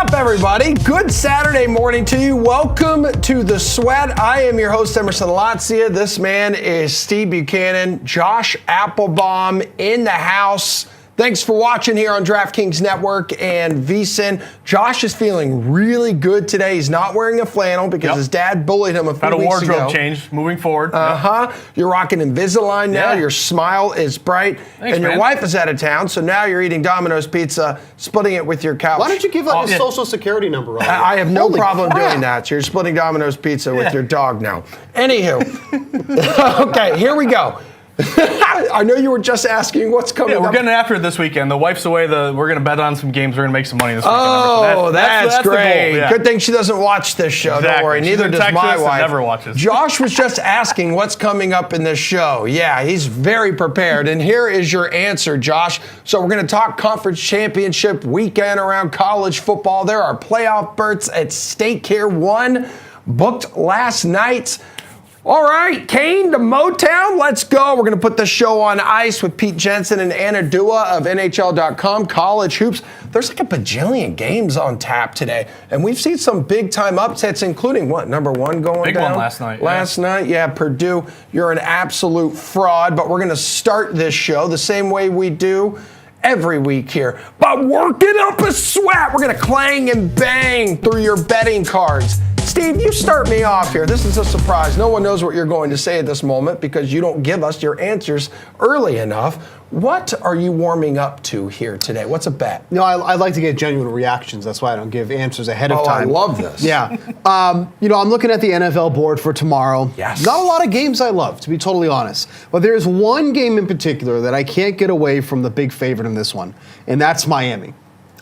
up, everybody? Good Saturday morning to you. Welcome to The Sweat. I am your host, Emerson Latzia. This man is Steve Buchanan. Josh Applebaum in the house. Thanks for watching here on DraftKings Network and VSiN. Josh is feeling really good today. He's not wearing a flannel because his dad bullied him a few weeks ago. Had a wardrobe change moving forward. You're rocking Invisalign now. Your smile is bright. Thanks, and your man. wife is out of town, so now you're eating Domino's pizza, splitting it with your couch. Why don't you give up your social security number? I have no Holy problem crap. doing that. So you're splitting Domino's pizza with your dog now. Anywho, okay, here we go. I know you were just asking what's coming Yeah, we're up. getting after it this weekend. The wife's away. We're going to bet on some games. We're going to make some money this weekend. Oh, that's the goal, great. yeah. Good thing she doesn't watch this show. Exactly. Don't worry. She's Neither in does Texas my and wife. never watches. Josh was just asking what's coming up in this show. Yeah, he's very prepared. And here is your answer, Josh. So we're going to talk conference championship weekend around college football. There are playoff berths at stake here. One booked last night. All right, Kane to Motown, let's go. We're going to put the show on ice with Pete Jensen and Anna Dua of NHL.com, college hoops. There's like a bajillion games on tap today, and we've seen some big-time upsets, including what, number one going Big down? one last night. Last night, yeah, Purdue. You're an absolute fraud, but we're going to start this show the same way we do every week here. But working up a sweat. We're going to clang and bang through your betting cards. Steve, you start me off here. This is a surprise. No one knows what you're going to say at this moment because you don't give us your answers early enough. What are you warming up to here today? What's a bet? No, I like to get genuine reactions. That's why I don't give answers ahead of time. I love this. Yeah. I'm looking at the NFL board for tomorrow. Yes. Not a lot of games I love, to be totally honest. But there's one game in particular that I can't get away from the big favorite in this one, and that's Miami.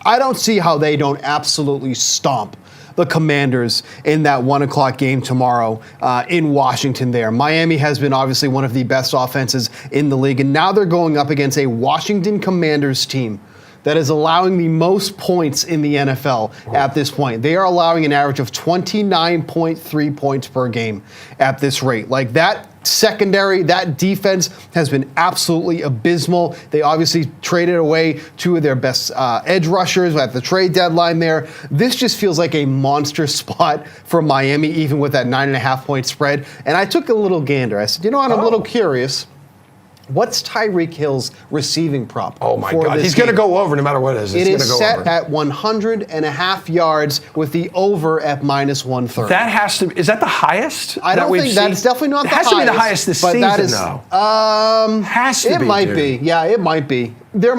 I don't see how they don't absolutely stomp the Commanders in that 1 o'clock game tomorrow in Washington there. Miami has been obviously one of the best offenses in the league, and now they're going up against a Washington Commanders team that is allowing the most points in the NFL at this point. They are allowing an average of 29.3 points per game at this rate. Like that secondary, that defense has been absolutely abysmal. They obviously traded away two of their best edge rushers at the trade deadline there. This just feels like a monster spot for Miami, even with that 9.5-point spread. And I took a little gander. I said, you know what, I'm a little curious. What's Tyreek Hill's receiving prop? Oh my God, he's going to go over no matter what it is. It is set at 100.5 yards with the over at -130. That has to. Is that the highest? I don't think that's definitely not the highest. It has to be the highest this but season, that is, though. Has to be. It might dude. be. Yeah, it might be. There's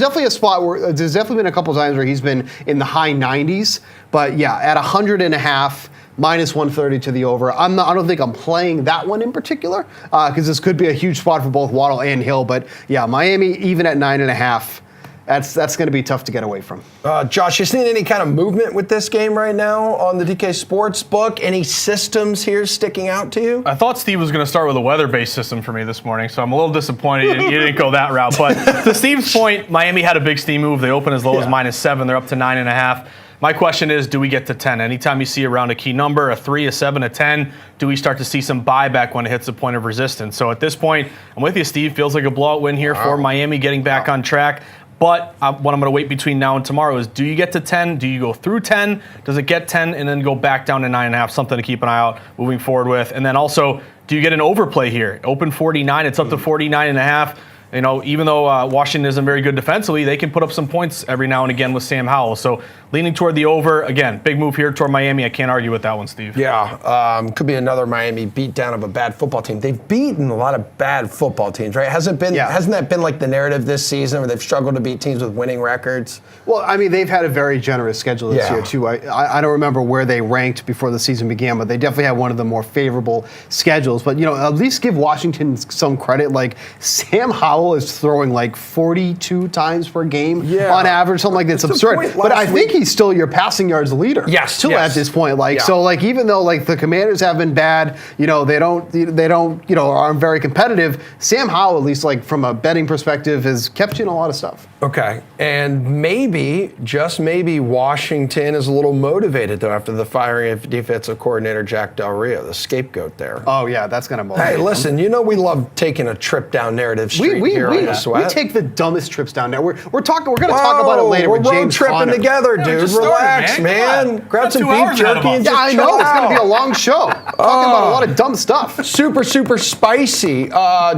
definitely a spot where there's definitely been a couple times where he's been in the high 90s. But yeah, at 100.5. -130 to the over. I don't think I'm playing that one in particular because this could be a huge spot for both Waddle and Hill. But yeah, Miami even at 9.5. That's going to be tough to get away from. Josh, you seeing any kind of movement with this game right now on the DK Sportsbook? Any systems here sticking out to you? I thought Steve was going to start with a weather-based system for me this morning, so I'm a little disappointed you didn't go that route. But to Steve's point, Miami had a big steam move. They opened as low as -7. They're up to 9.5. My question is, do we get to 10? Anytime you see around a key number, a 3, a 7, a 10, do we start to see some buyback when it hits a point of resistance? So at this point, I'm with you, Steve. Feels like a blowout win here for Miami getting back on track. But what I'm going to wait between now and tomorrow is, do you get to 10? Do you go through 10? Does it get 10 and then go back down to 9.5? Something to keep an eye out moving forward with. And then also, do you get an overplay here? Open 49, it's up to 49.5. You know, even though Washington isn't very good defensively, they can put up some points every now and again with Sam Howell. So leaning toward the over. Again, big move here toward Miami. I can't argue with that one, Steve. Yeah, could be another Miami beatdown of a bad football team. They've beaten a lot of bad football teams, right? Hasn't that been like the narrative this season where they've struggled to beat teams with winning records? Well, I mean, they've had a very generous schedule this year, too. I don't remember where they ranked before the season began, but they definitely had one of the more favorable schedules. But, you know, at least give Washington some credit. Like, Sam Howell is throwing like 42 times per game on average, something like that's absurd. But I think he's still your passing yards leader. Yes, at this point. Like so, like even though like the Commanders have been bad, you know, they don't, you know, aren't very competitive. Sam Howell, at least like from a betting perspective, has kept you in a lot of stuff. Okay, and maybe, just maybe, Washington is a little motivated though after the firing of defensive coordinator Jack Del Rio, the scapegoat there. Oh yeah, that's gonna motivate. Hey, listen, you know we love taking a trip down narratives street. here on the Sweat. We take the dumbest trips down there. We're going to talk about it later We're with road James tripping Conner. together, Yeah, we dude. just started, Relax, man. Come man. on. Grab Got some 2 beef hours ahead of jerky and us. just Yeah, I know. chill It's going to be out. a long show. Talking about a lot of dumb stuff. Super, super spicy.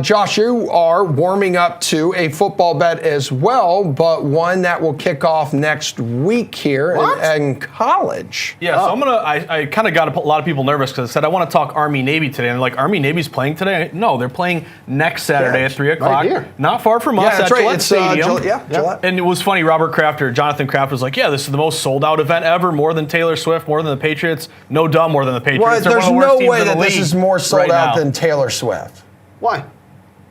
Josh, you are warming up to a football bet as well, but one that will kick off next week here in college. Yeah, so I kind of got a lot of people nervous because I said I want to talk Army-Navy today. And they're like, Army-Navy's playing today? No, they're playing next Saturday at 3 o'clock. here. Not far from us Yeah, that's at right. Gillette It's Stadium. Gillette. And it was funny, Jonathan Kraft was like, yeah, this is the most sold-out event ever, more than Taylor Swift, more than the Patriots. No dumb, more than the Patriots. Well, They're one there's of the worst no teams way in the that this league is more sold right out now. than Taylor Swift. Why?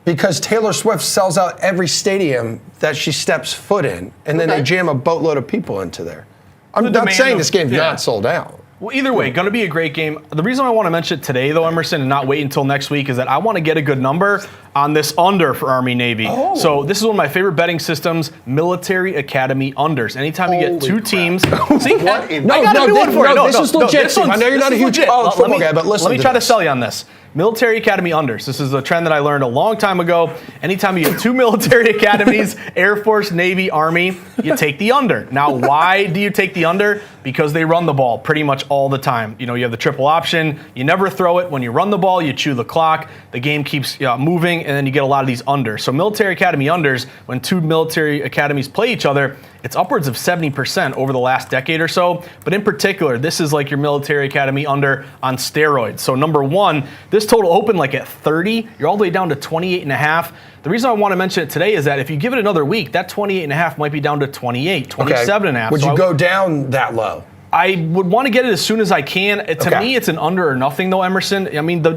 Because Taylor Swift sells out every stadium that she steps foot in, and then they Okay. jam a boatload of people into there. I'm The not demand saying of- this game's yeah. not sold out. Well, either way, going to be a great game. The reason I want to mention it today, though, Emerson, and not wait until next week, is that I want to get a good number on this under for Army-Navy. Oh. So this is one of my favorite betting systems, Military Academy unders. Anytime you get Holy two crap. teams. See, What in- I gotta do one for you. this is legit, this Steve. I one's- know you're not this a is huge legit. college Let football me- guy, but listen Let me to try to this. sell you on this. Military Academy unders. This is a trend that I learned a long time ago. Anytime you get two military academies, Air Force, Navy, Army, you take the under. Now, why do you take the under? Because they run the ball pretty much all the time. You know, you have the triple option. You never throw it. When you run the ball, you chew the clock. The game keeps moving, and then you get a lot of these unders. So Military Academy unders, when two military academies play each other, it's upwards of 70% over the last decade or so. But in particular, this is like your Military Academy under on steroids. So number one, this total opened like at 30. You're all the way down to 28.5. The reason I want to mention it today is that if you give it another week, that 28.5 might be down to 28, 27.5. Would So you I- go down that low? I would want to get it as soon as I can. To Okay. me, it's an under or nothing, though, Emerson. I mean, the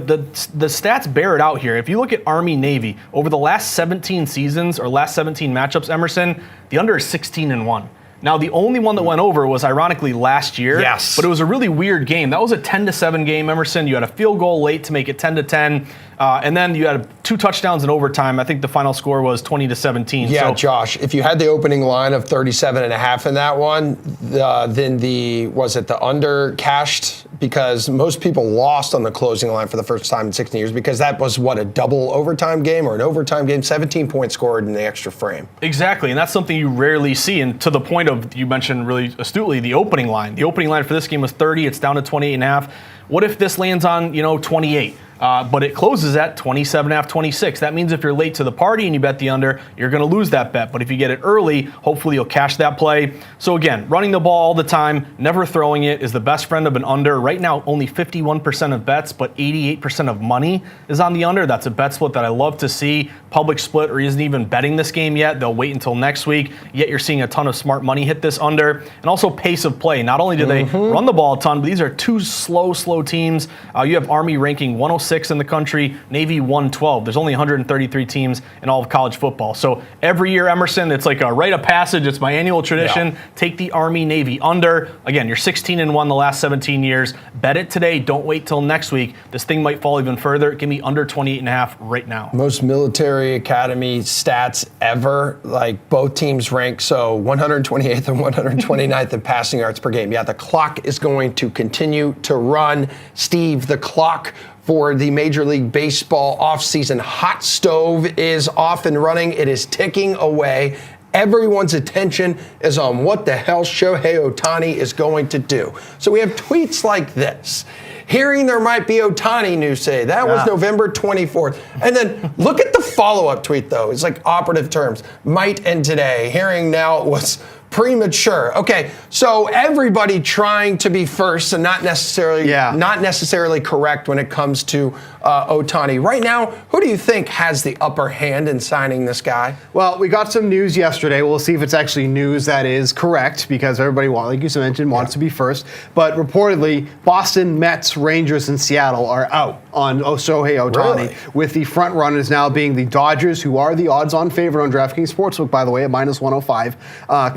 stats bear it out here. If you look at Army-Navy, over the last 17 seasons or last 17 matchups, Emerson, the under is 16-1. Now, the only one that went over was ironically last year. Yes. But it was a really weird game. That was a 10-7 game, Emerson. You had a field goal late to make it 10-10. And then you had 2 touchdowns in overtime. I think the final score was 20-17. Yeah, So, Josh, if you had the opening line of 37.5 in that one, then was it the under cashed? Because most people lost on the closing line for the first time in 16 years because that was, a double overtime game or an overtime game, 17 points scored in the extra frame. Exactly, and that's something you rarely see. And to the point of, you mentioned really astutely, the opening line. The opening line for this game was 30. It's down to 28.5. What if this lands on, 28? But it closes at 27.5, 26. That means if you're late to the party and you bet the under, you're going to lose that bet. But if you get it early, hopefully you'll cash that play. So again, running the ball all the time, never throwing it is the best friend of an under. Right now, only 51% of bets, but 88% of money is on the under. That's a bet split that I love to see. Public split or isn't even betting this game yet. They'll wait until next week. Yet you're seeing a ton of smart money hit this under. And also pace of play. Not only do they run the ball a ton, but these are two slow teams. You have Army ranking 106 in the country, Navy 112. There's only 133 teams in all of college football. So every year, Emerson, it's like a rite of passage. It's my annual tradition. Yeah. Take the Army-Navy under. Again, you're 16-1 the last 17 years. Bet it today. Don't wait till next week. This thing might fall even further. Give me under 28.5 right now. Most military academy stats ever, like both teams rank, so 128th and 129th in passing yards per game. Yeah, the clock is going to continue to run. Steve, the clock for the Major League Baseball offseason hot stove is off and running. It is ticking away. Everyone's attention is on what the hell Shohei Ohtani is going to do. So we have tweets like this. Hearing there might be Ohtani news today. That was November 24th. And then look at the follow-up tweet, though. It's like operative terms. Might and today. Hearing now it was premature. Okay, so everybody trying to be first and not necessarily correct when it comes to Ohtani. Right now, who do you think has the upper hand in signing this guy? Well, we got some news yesterday. We'll see if it's actually news that is correct because everybody, like you mentioned, wants to be first. But reportedly, Boston, Mets, Rangers, and Seattle are out on Shohei Ohtani, Really? with the front runners now being the Dodgers, who are the odds-on favorite on DraftKings Sportsbook, by the way, at -105,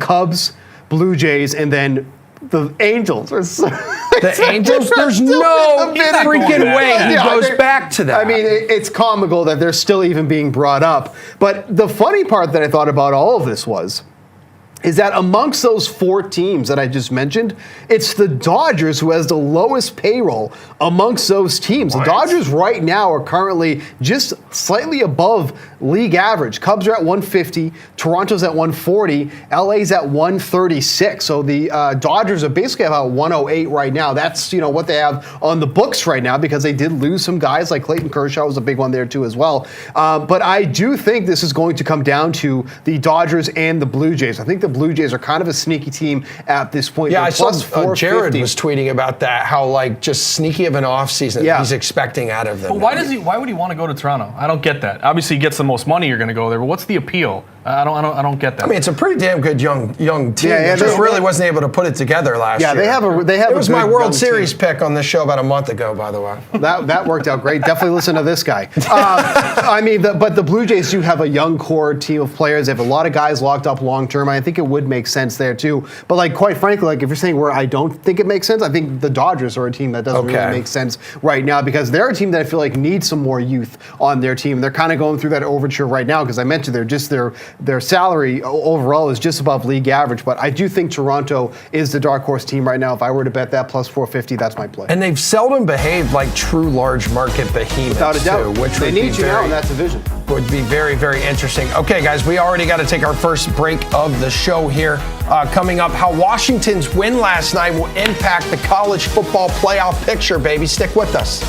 Cubs, Blue Jays, and then the Angels. The Angels? There's no freaking way he goes back to that. I mean, it's comical that they're still even being brought up. But the funny part that I thought about all of this was, is that amongst those 4 teams that I just mentioned, it's the Dodgers who has the lowest payroll amongst those teams. The Dodgers right now are currently just slightly above league average. Cubs are at 150, Toronto's at 140, LA's at 136. So the Dodgers are basically about 108 right now. That's what they have on the books right now because they did lose some guys like Clayton Kershaw was a big one there too as well. But I do think this is going to come down to the Dodgers and the Blue Jays. I think the Blue Jays are kind of a sneaky team at this point. Yeah, They're I saw plus Jared 450. was tweeting about that, how just sneaky of an offseason he's expecting out of them. But why would he want to go to Toronto? I don't get that. Obviously, he gets the most money. You're going to go there, but what's the appeal? I don't get that. I mean, it's a pretty damn good young team. Yeah, Just really wasn't able to put it together last year. Yeah, they have. It was a my good World young Series team. pick on this show about a month ago, by the way. That worked out great. Definitely listen to this guy. But the Blue Jays do have a young core team of players. They have a lot of guys locked up long term. I think it would make sense there too. But quite frankly, if you're saying where I don't think it makes sense, I think the Dodgers are a team that doesn't really make sense right now because they're a team that I feel like needs some more youth on their team. They're kind of going through that overture right now because I mentioned their salary overall is just above league average. But I do think Toronto is the dark horse team right now. If I were to bet that plus 450, that's my play. And they've seldom behaved like true large market behemoths, Without a doubt, too, which they would need be you now in that division. Would be very, very interesting. Okay, guys, we already got to take our first break of the show here. Coming up, how Washington's win last night will impact the college football playoff picture, baby. Stick with us.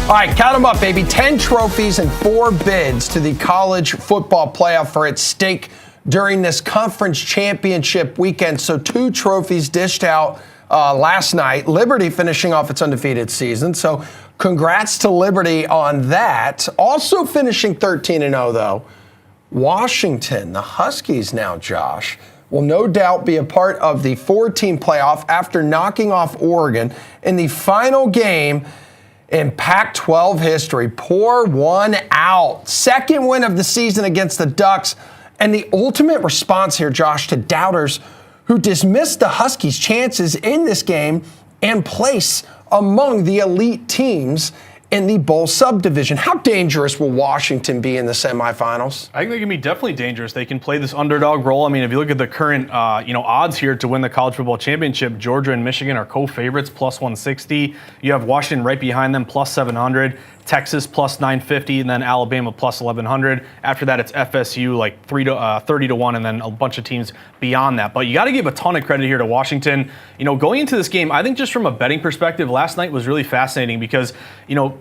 All right, count them up, baby. 10 trophies and 4 bids to the college football playoff are at stake during this conference championship weekend. So 2 trophies dished out last night. Liberty finishing off its undefeated season. So congrats to Liberty on that. Also finishing 13-0, though. Washington, the Huskies now, Josh, will no doubt be a part of the 4-team playoff after knocking off Oregon in the final game in Pac-12 history. Pour one out. Second win of the season against the Ducks. And the ultimate response here, Josh, to doubters who dismissed the Huskies' chances in this game and place among the elite teams in the bowl subdivision. How dangerous will Washington be in the semifinals? I think they can be definitely dangerous. They can play this underdog role. I mean, if you look at the current odds here to win the college football championship, Georgia and Michigan are co-favorites, plus 160. You have Washington right behind them, plus 700. Texas plus 950, and then Alabama plus 1100. After that, it's FSU like 30 to 1, and then a bunch of teams beyond that. But you got to give a ton of credit here to Washington. Going into this game, I think just from a betting perspective, last night was really fascinating because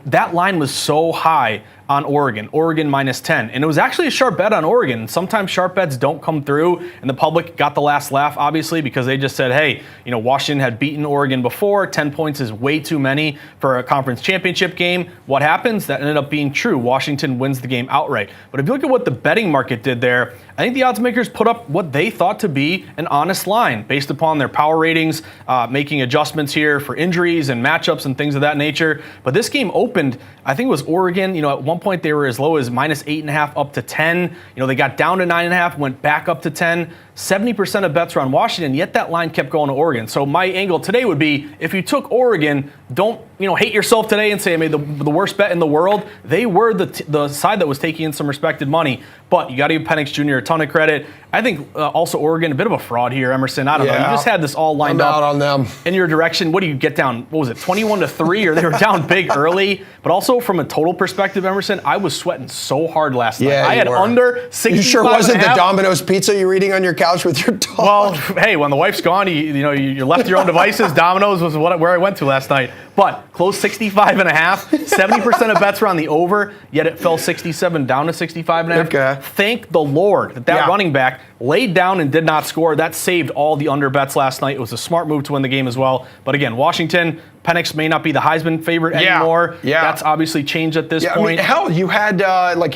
that line was so high on Oregon minus 10. And it was actually a sharp bet on Oregon. Sometimes sharp bets don't come through, and the public got the last laugh, obviously, because they just said, hey, Washington had beaten Oregon before. 10 points is way too many for a conference championship game. What happens? That ended up being true. Washington wins the game outright. But if you look at what the betting market did there, I think the odds makers put up what they thought to be an honest line based upon their power ratings, making adjustments here for injuries and matchups and things of that nature. But this game opened, I think it was Oregon, at one point they were as low as minus 8.5 up to 10. They got down to 9.5, went back up to 10. 70% of bets were on Washington, yet that line kept going to Oregon. So my angle today would be, if you took Oregon, don't hate yourself today and say I made the worst bet in the world. They were the side that was taking in some respected money. But you got to give Penix Jr. a ton of credit. I think also Oregon, a bit of a fraud here, Emerson. I don't know. You just had this all lined up out on them in your direction. What do you get down? What was it, 21-3? Or they were down big early. But also from a total perspective, Emerson, I was sweating so hard last night. I had under 65. You sure wasn't the Domino's pizza you were eating on your couch with your dog? Well, hey, when the wife's gone, you left your own devices. Domino's was where I went to last night. But close 65.5. 70% of bets were on the over, yet it fell 67 down to 65.5. Okay. Thank the Lord that running back laid down and did not score. That saved all the under bets last night. It was a smart move to win the game as well. But again, Washington, Penix may not be the Heisman favorite anymore. Yeah. That's obviously changed at this point. I mean, hell, you had,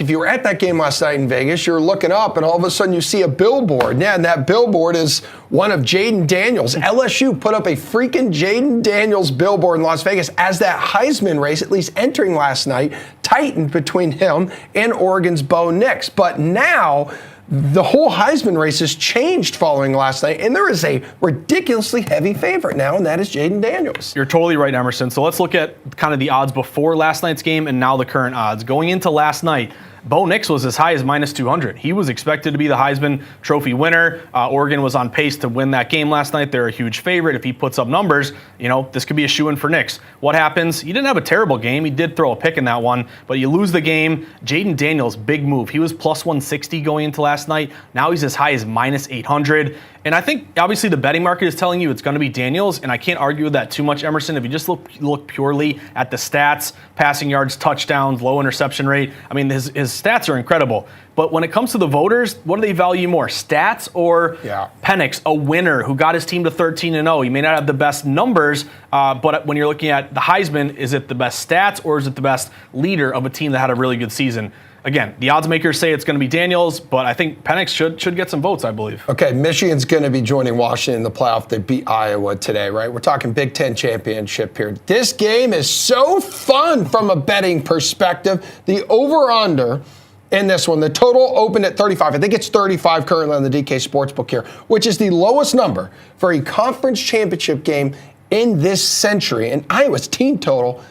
if you were at that game last night in Vegas, you're looking up and all of a sudden you see a billboard. Yeah, and that billboard is one of Jaden Daniels. LSU put up a freaking Jaden Daniels billboard in Las Vegas as that Heisman race, at least entering last night, tightened between him and Oregon's Bo Nix. But now the whole Heisman race has changed following last night, and there is a ridiculously heavy favorite now, and that is Jaden Daniels. You're totally right, Emerson. So let's look at kind of the odds before last night's game and now the current odds. Going into last night, Bo Nix was as high as minus 200. He was expected to be the Heisman Trophy winner. Oregon was on pace to win that game last night. They're a huge favorite. If he puts up numbers, this could be a shoo-in for Nix. What happens? He didn't have a terrible game. He did throw a pick in that one, but you lose the game. Jaden Daniels, big move. He was plus 160 going into last night. Now he's as high as minus 800. And I think, obviously, the betting market is telling you it's going to be Daniels, and I can't argue with that too much, Emerson. If you just look purely at the stats, passing yards, touchdowns, low interception rate, I mean, his stats are incredible. But when it comes to the voters, what do they value more, stats or Penix, a winner who got his team to 13-0? He may not have the best numbers, but when you're looking at the Heisman, is it the best stats or is it the best leader of a team that had a really good season? Again, the odds makers say it's going to be Daniels, but I think Penix should get some votes, I believe. Okay, Michigan's going to be joining Washington in the playoff. They beat Iowa today, right? We're talking Big Ten championship here. This game is so fun from a betting perspective. The over-under in this one, the total opened at 35. I think it's 35 currently on the DK Sportsbook here, which is the lowest number for a conference championship game in this century. And Iowa's team total,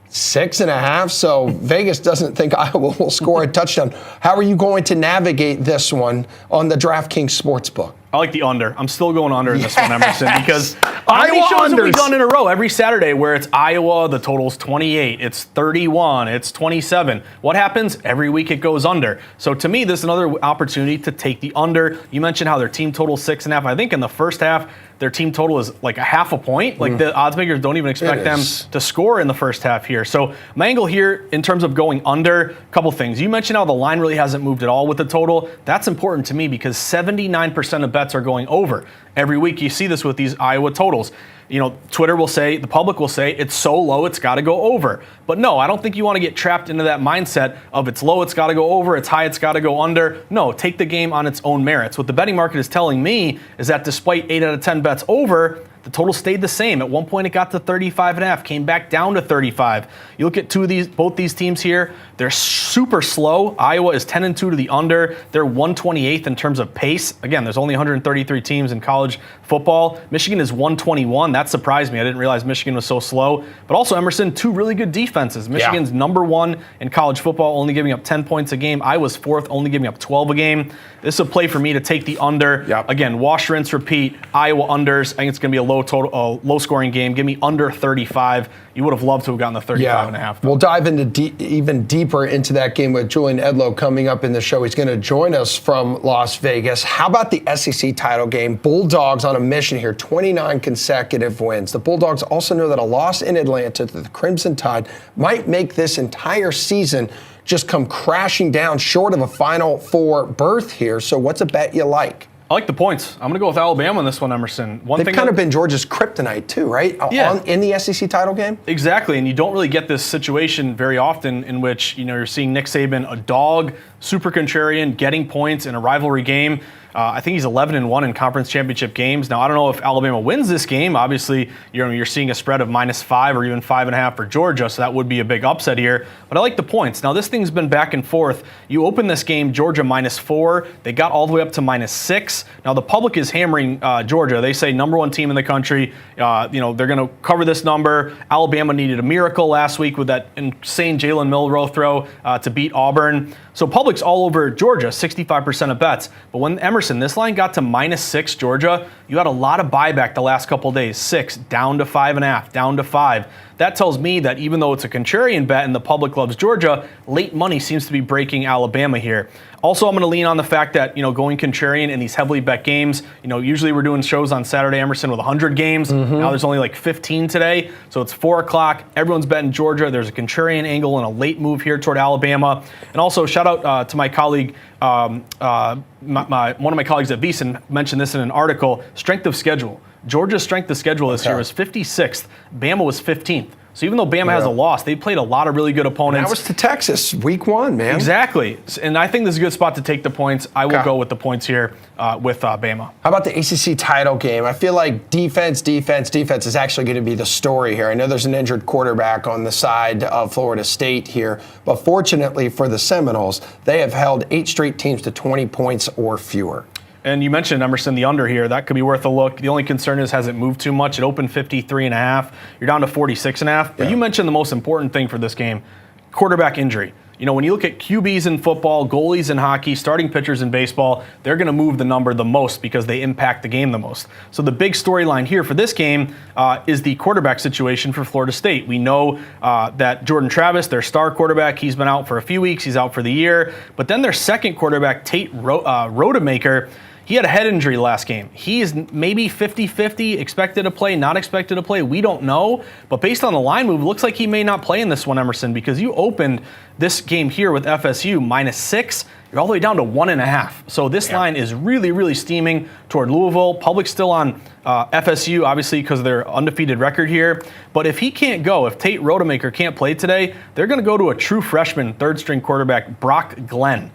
6.5, so Vegas doesn't think Iowa will score a touchdown. How are you going to navigate this one on the DraftKings Sportsbook? I like the under. I'm still going under in this one, Emerson, because how many Iowa shows have we unders. done in a row every Saturday where it's Iowa, the total's 28, it's 31, it's 27. What happens? Every week it goes under. So to me, this is another opportunity to take the under. You mentioned how their team total 6.5. I think in the first half, their team total is like a half a point. Like the odds makers don't even expect them to score in the first half here. So my angle here in terms of going under, a couple things. You mentioned how the line really hasn't moved at all with the total. That's important to me because 79% of bets are going over. Every week you see this with these Iowa totals. Twitter will say, the public will say, it's so low, it's got to go over. But no, I don't think you want to get trapped into that mindset of it's low, it's got to go over, it's high, it's got to go under. No, take the game on its own merits. What the betting market is telling me is that despite 8 out of 10 bets over, the total stayed the same. At one point, it got to 35.5, came back down to 35. You look at both these teams here, they're super slow. Iowa is 10-2 to the under. They're 128th in terms of pace. Again, there's only 133 teams in college football. Michigan is 121. That surprised me. I didn't realize Michigan was so slow. But also, Emerson, 2 really good defenses. Michigan's number 1 in college football, only giving up 10 points a game. Iowa's 4th, only giving up 12 a game. This is a play for me to take the under. Again, wash, rinse, repeat. Iowa unders. I think it's going to be a low scoring game. Give me under 35. You would have loved to have gotten the 35.5. We'll dive into even deeper into that game with Julian Edlow coming up in the show. He's going to join us from Las Vegas. How about the SEC title game? Bulldogs on a mission here, 29 consecutive wins. The Bulldogs also know that a loss in Atlanta to the Crimson Tide might make this entire season just come crashing down short of a Final Four berth here. So what's a bet you like? I like the points. I'm going to go with Alabama on this one, Emerson. They've kind of been Georgia's kryptonite too, right? Yeah. In the SEC title game? Exactly, and you don't really get this situation very often in which you're seeing Nick Saban, a dog, super contrarian, getting points in a rivalry game. I think he's 11-1 in conference championship games. Now, I don't know if Alabama wins this game. Obviously, you're seeing a spread of -5 or even 5.5 for Georgia, so that would be a big upset here. But I like the points. Now, this thing's been back and forth. You open this game, Georgia -4. They got all the way up to -6. Now, the public is hammering Georgia. They say number 1 team in the country. They're going to cover this number. Alabama needed a miracle last week with that insane Jalen Milroe throw to beat Auburn. So public's all over Georgia, 65% of bets. But when Emerson, this line got to -6 Georgia, you had a lot of buyback the last couple of days. 6 down to 5.5, down to 5. That tells me that even though it's a contrarian bet and the public loves Georgia, late money seems to be breaking Alabama here. Also, I'm going to lean on the fact that, going contrarian in these heavily bet games, usually we're doing shows on Saturday, Emerson, with 100 games. Now there's only like 15 today. So it's 4 o'clock. Everyone's betting Georgia. There's a contrarian angle and a late move here toward Alabama. And also, shout out to my colleague, one of my colleagues at VSiN mentioned this in an article, strength of schedule. Georgia's strength of schedule this year was 56th. Bama was 15th. So even though Bama has a loss, they played a lot of really good opponents. That was to Texas, week 1, man. Exactly. And I think this is a good spot to take the points. I will go with the points here with Bama. How about the ACC title game? I feel like defense is actually going to be the story here. I know there's an injured quarterback on the side of Florida State here, but fortunately for the Seminoles, they have held 8 straight teams to 20 points or fewer. And you mentioned, Emerson, the under here. That could be worth a look. The only concern is hasn't moved too much. It opened 53.5. You're down to 46.5. But you mentioned the most important thing for this game, quarterback injury. When you look at QBs in football, goalies in hockey, starting pitchers in baseball, they're going to move the number the most because they impact the game the most. So the big storyline here for this game is the quarterback situation for Florida State. We know that Jordan Travis, their star quarterback, he's been out for a few weeks. He's out for the year. But then their second quarterback, Tate Rodemaker, he had a head injury last game. He is maybe 50-50, expected to play, not expected to play. We don't know. But based on the line move, it looks like he may not play in this one, Emerson, because you opened this game here with FSU -6. You're all the way down to 1.5. So this line is really, really steaming toward Louisville. Public's still on FSU, obviously, because of their undefeated record here. But if he can't go, if Tate Rodemaker can't play today, they're going to go to a true freshman, third-string quarterback, Brock Glenn.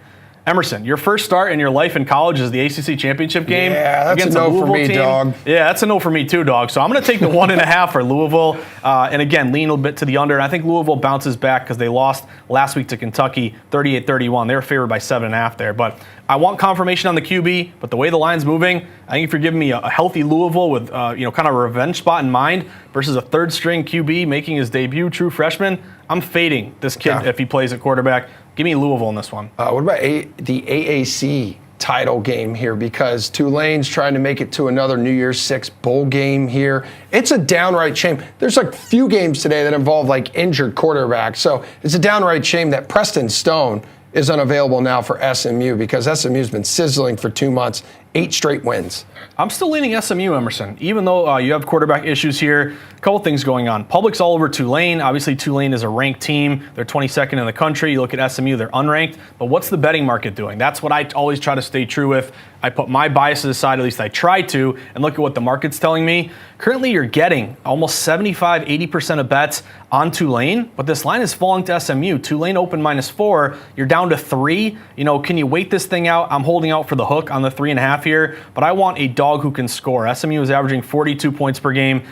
Emerson, your first start in your life in college is the ACC championship game. Yeah, that's against a no Louisville for me, team. dog. Yeah, that's a no for me too, dog. So I'm going to take the 1.5 for Louisville. And again, lean a little bit to the under. And I think Louisville bounces back because they lost last week to Kentucky, 38-31. They were favored by 7.5 there. But I want confirmation on the QB. But the way the line's moving, I think if you're giving me a healthy Louisville with kind of a revenge spot in mind versus a third-string QB making his debut, true freshman, I'm fading this kid if he plays at quarterback. Give me Louisville in this one. What about the AAC title game here? Because Tulane's trying to make it to another New Year's Six bowl game here. It's a downright shame. There's like few games today that involve like injured quarterbacks. So it's a downright shame that Preston Stone is unavailable now for SMU because SMU's been sizzling for 2 months 8 straight wins. I'm still leaning SMU, Emerson. Even though you have quarterback issues here, a couple things going on. Public's all over Tulane. Obviously, Tulane is a ranked team. They're 22nd in the country. You look at SMU, they're unranked. But what's the betting market doing? That's what I always try to stay true with. I put my biases aside, at least I try to, and look at what the market's telling me. Currently, you're getting almost 75, 80% of bets on Tulane, but this line is falling to SMU. Tulane open -4. You're down to 3. Can you wait this thing out? I'm holding out for the hook on the 3.5 here, but I want a dog who can score. SMU is averaging 42 points per game.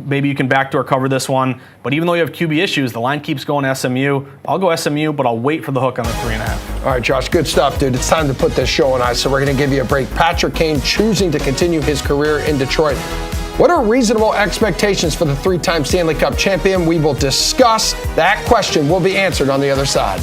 Maybe you can backdoor cover this one, but even though you have QB issues, the line keeps going SMU. I'll go SMU, but I'll wait for the hook on the 3.5. All right, Josh, good stuff, dude. It's time to put this show on ice, so we're going to give you a break. Patrick Kane choosing to continue his career in Detroit. What are reasonable expectations for the 3-time Stanley Cup champion? We will discuss that question. Will be answered on the other side.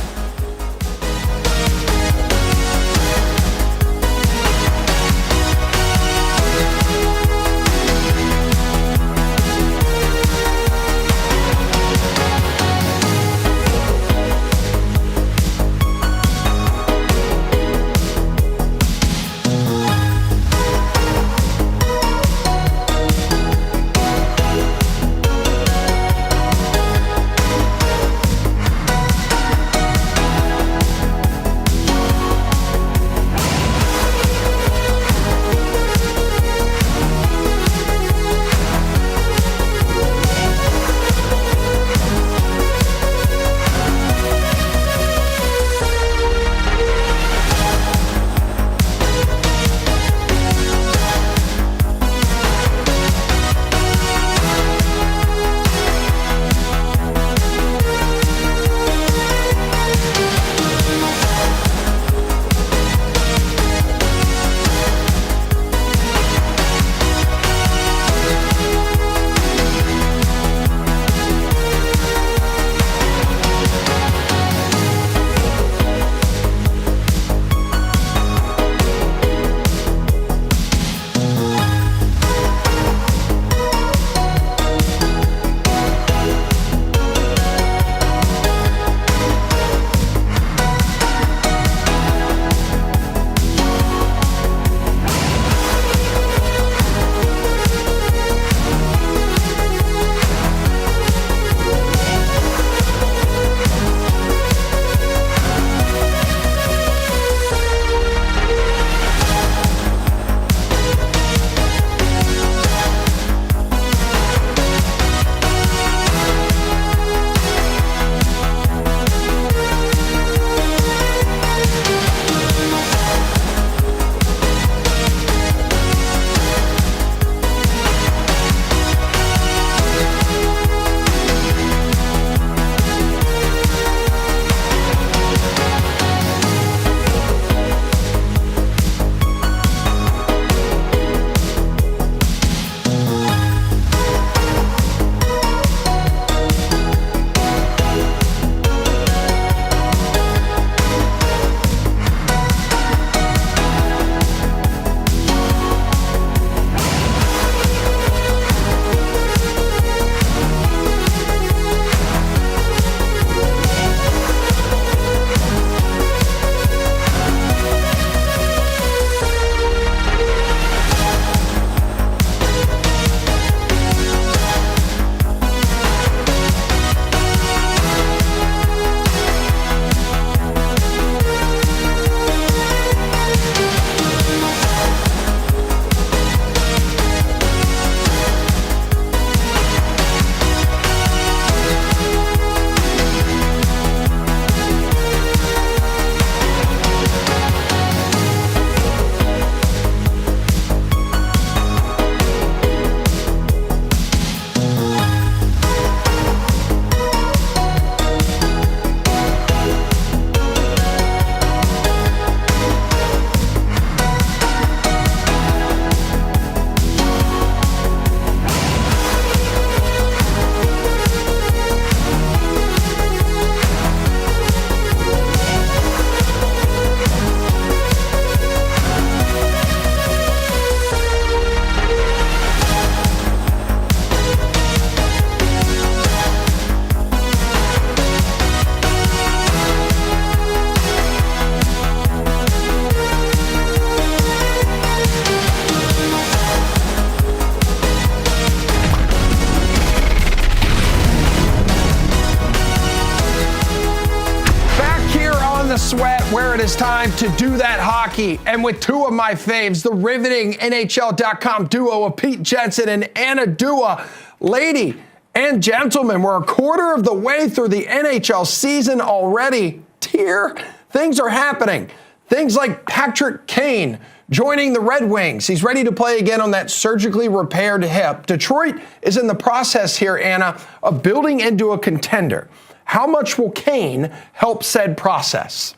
where it is time to do that hockey. And with two of my faves, the riveting NHL.com duo of Pete Jensen and Anna Dua. Lady and gentlemen, we're a quarter of the way through the NHL season already. Things are happening. Things like Patrick Kane joining the Red Wings. He's ready to play again on that surgically repaired hip. Detroit is in the process here, Anna, of building into a contender. How much will Kane help said process?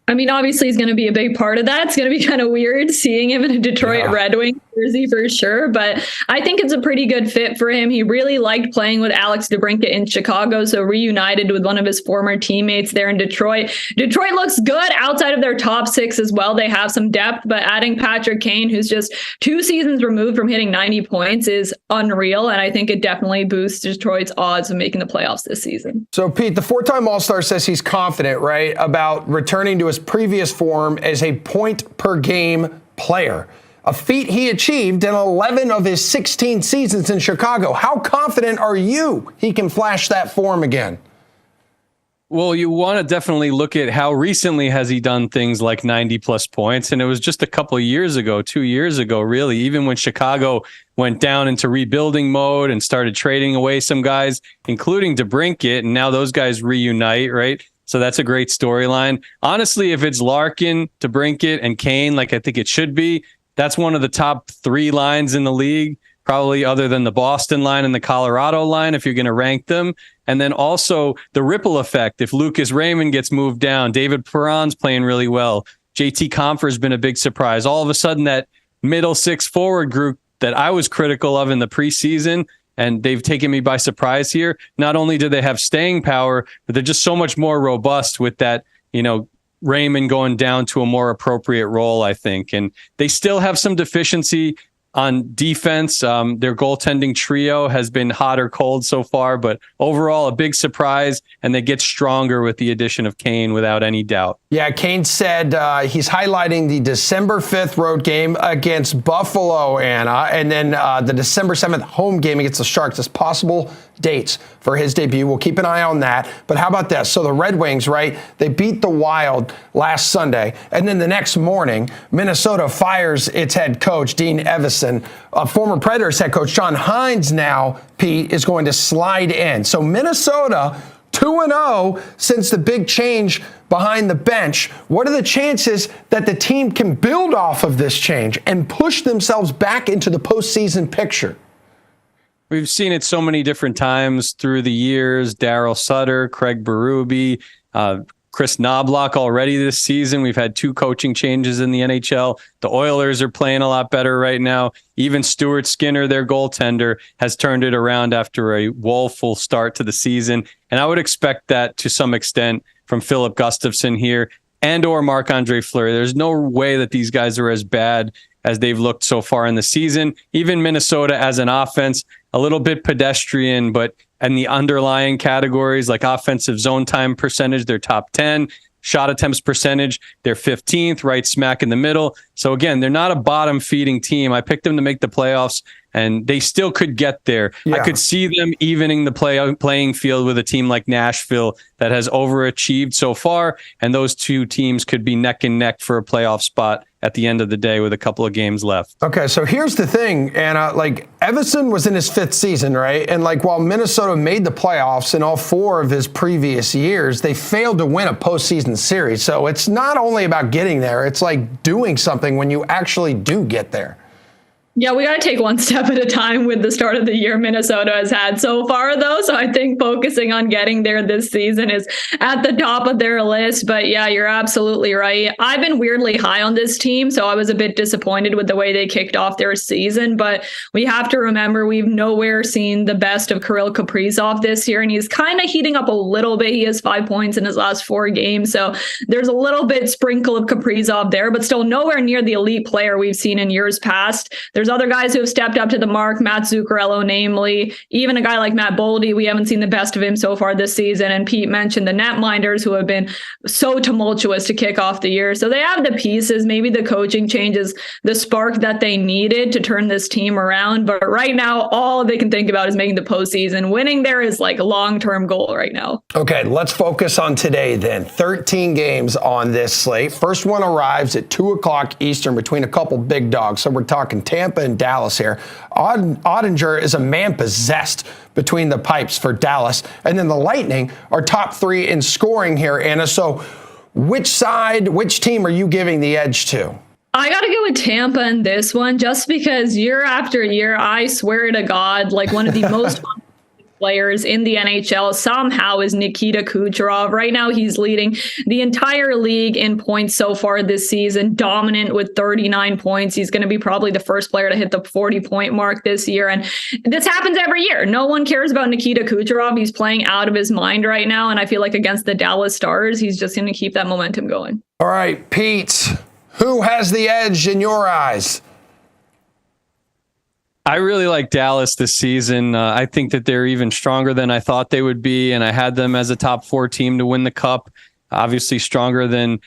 I mean, obviously, he's going to be a big part of that. It's going to be kind of weird seeing him in a Detroit Red Wings jersey for sure, but I think it's a pretty good fit for him. He really liked playing with Alex DeBrincat in Chicago, so reunited with one of his former teammates there in Detroit. Detroit looks good outside of their top six as well. They have some depth, but adding Patrick Kane, who's just 2 seasons removed from hitting 90 points, is unreal, and I think it definitely boosts Detroit's odds of making the playoffs this season. So, Pete, the 4-time All-Star says he's confident, right, about returning to his previous form as a point-per-game player, a feat he achieved in 11 of his 16 seasons in Chicago. How confident are you he can flash that form again? Well, you want to definitely look at how recently has he done things like 90-plus points, and it was just a couple of years ago, 2 years ago, really, even when Chicago went down into rebuilding mode and started trading away some guys, including DeBrincat, and now those guys reunite, right? So that's a great storyline. Honestly, if it's Larkin, DeBrincat, and Kane, like I think it should be, that's one of the top 3 lines in the league, probably other than the Boston line and the Colorado line, if you're going to rank them. And then also the ripple effect. If Lucas Raymond gets moved down, David Perron's playing really well. JT Compher's been a big surprise. All of a sudden, that middle 6 forward group that I was critical of in the preseason, and they've taken me by surprise here. Not only do they have staying power, but they're just so much more robust with that, Raymond going down to a more appropriate role, I think. And they still have some deficiency on defense. Their goaltending trio has been hot or cold so far, but overall a big surprise, and they get stronger with the addition of Kane without any doubt. Yeah, Kane said he's highlighting the December 5th road game against Buffalo, Anna, and then the December 7th home game against the Sharks as possible dates for his debut. We'll keep an eye on that. But how about this? So the Red Wings, right, they beat the Wild last Sunday, and then the next morning, Minnesota fires its head coach, Dean Evason. Former Predators head coach John Hines now, Pete, is going to slide in. So Minnesota 2-0 since the big change behind the bench. What are the chances that the team can build off of this change and push themselves back into the postseason picture? We've seen it so many different times through the years. Daryl Sutter, Craig Berube, Chris Knobloch already this season. We've had 2 coaching changes in the NHL. The Oilers are playing a lot better right now. Even Stuart Skinner, their goaltender, has turned it around after a woeful start to the season. And I would expect that to some extent from Philip Gustafsson here and or Marc-Andre Fleury. There's no way that these guys are as bad as they've looked so far in the season. Even Minnesota as an offense, a little bit pedestrian, but in the underlying categories like offensive zone time percentage, they're top 10. Shot attempts percentage, they're 15th, right smack in the middle. So again, they're not a bottom feeding team. I picked them to make the playoffs, and they still could get there. Yeah. I could see them evening the playing field with a team like Nashville that has overachieved so far, and those 2 teams could be neck and neck for a playoff spot at the end of the day with a couple of games left. Okay, so here's the thing, Anna. Evason was in his 5th season, right? And while Minnesota made the playoffs in all 4 of his previous years, they failed to win a postseason series. So it's not only about getting there, it's like doing something when you actually do get there. Yeah, we got to take one step at a time with the start of the year Minnesota has had so far, though. So I think focusing on getting there this season is at the top of their list. But yeah, you're absolutely right. I've been weirdly high on this team, so I was a bit disappointed with the way they kicked off their season. But we have to remember we've nowhere seen the best of Kirill Kaprizov this year, and he's kind of heating up a little bit. He has 5 points in his last 4 games. So there's a little bit sprinkle of Kaprizov there, but still nowhere near the elite player we've seen in years past. There's There's other guys who have stepped up to the mark, Matt Zuccarello, namely, even a guy like Matt Boldy. We haven't seen the best of him so far this season. And Pete mentioned the netminders who have been so tumultuous to kick off the year. So they have the pieces. Maybe the coaching changes the spark that they needed to turn this team around. But right now, all they can think about is making the postseason. Winning there is like a long-term goal right now. Okay, let's focus on today then. 13 games on this slate. First one arrives at 2 o'clock Eastern between a couple big dogs. So we're talking Tampa and Dallas here. Ottinger is a man possessed between the pipes for Dallas. And then the Lightning are top 3 in scoring here, Anna. So which team are you giving the edge to? I got to go with Tampa in this one just because year after year, I swear to God, like one of the most players in the NHL somehow is Nikita Kucherov. Right now, he's leading the entire league in points so far this season, dominant with 39 points. He's going to be probably the first player to hit the 40-point mark this year. And this happens every year. No one cares about Nikita Kucherov. He's playing out of his mind right now. And I feel like against the Dallas Stars, he's just going to keep that momentum going. All right, Pete, who has the edge in your eyes? I really like Dallas this season. I think that they're even stronger than I thought they would be, and I had them as a top 4 team to win the Cup. Obviously stronger than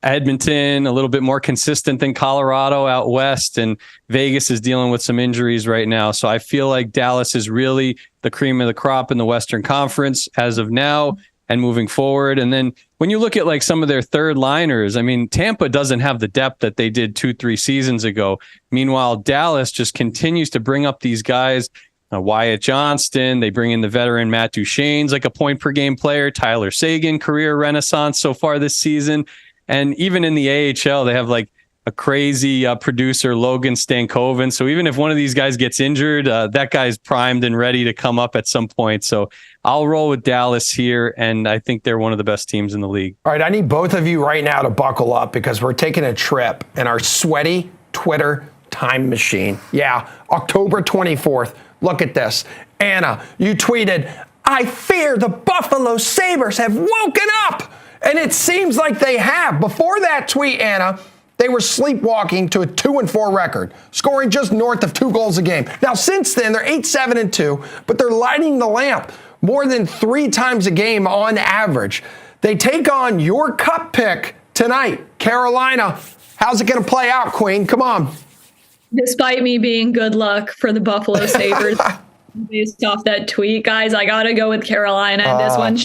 Edmonton, a little bit more consistent than Colorado out west, and Vegas is dealing with some injuries right now. So I feel like Dallas is really the cream of the crop in the Western Conference as of now and moving forward. And then when you look at like some of their third liners, I mean, Tampa doesn't have the depth that they did 2-3 seasons ago. Meanwhile, Dallas just continues to bring up these guys. Wyatt Johnston, they bring in the veteran Matt Duchene's like a point per game player. Tyler Seguin, career renaissance so far this season. And even in the AHL, they have like a crazy producer, Logan Stankoven. So even if one of these guys gets injured, that guy's primed and ready to come up at some point. So I'll roll with Dallas here, and I think they're one of the best teams in the league. All right, I need both of you right now to buckle up because we're taking a trip in our sweaty Twitter time machine. Yeah, October 24th. Look at this. Anna, you tweeted, "I fear the Buffalo Sabres have woken up." And it seems like they have. Before that tweet, Anna, they were sleepwalking to a 2-4 record, scoring just north of 2 goals a game. Now, since then, they're 8-7-2, but they're lighting the lamp more than 3 times a game on average. They take on your Cup pick tonight, Carolina. How's it going to play out, Queen? Come on. Despite me being good luck for the Buffalo Sabres based off that tweet, guys, I got to go with Carolina in this one.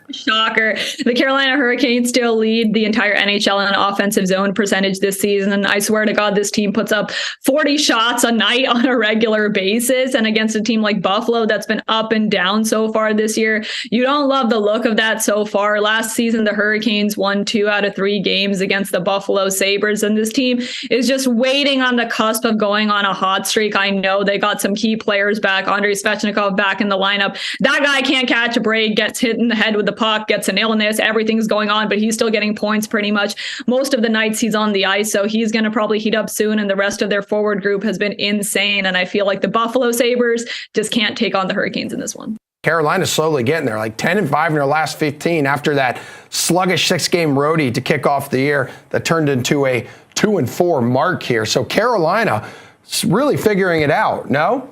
Shocker. The Carolina Hurricanes still lead the entire NHL in offensive zone percentage this season. And I swear to God, this team puts up 40 shots a night on a regular basis. And against a team like Buffalo, that's been up and down so far this year. You don't love the look of that so far. Last season, the Hurricanes won 2 out of 3 games against the Buffalo Sabres. And this team is just waiting on the cusp of going on a hot streak. I know they got some key players back. Andrei Svechnikov back in the lineup. That guy can't catch a break, gets hit in the head with the puck, gets an illness, everything's going on, but he's still getting points pretty much most of the nights he's on the ice. So he's going to probably heat up soon. And the rest of their forward group has been insane. And I feel like the Buffalo Sabres just can't take on the Hurricanes in this one. Carolina's slowly getting there, like 10-5 in their last 15 after that sluggish 6-game roadie to kick off the year that turned into a 2-4 mark here. So Carolina is really figuring it out, no?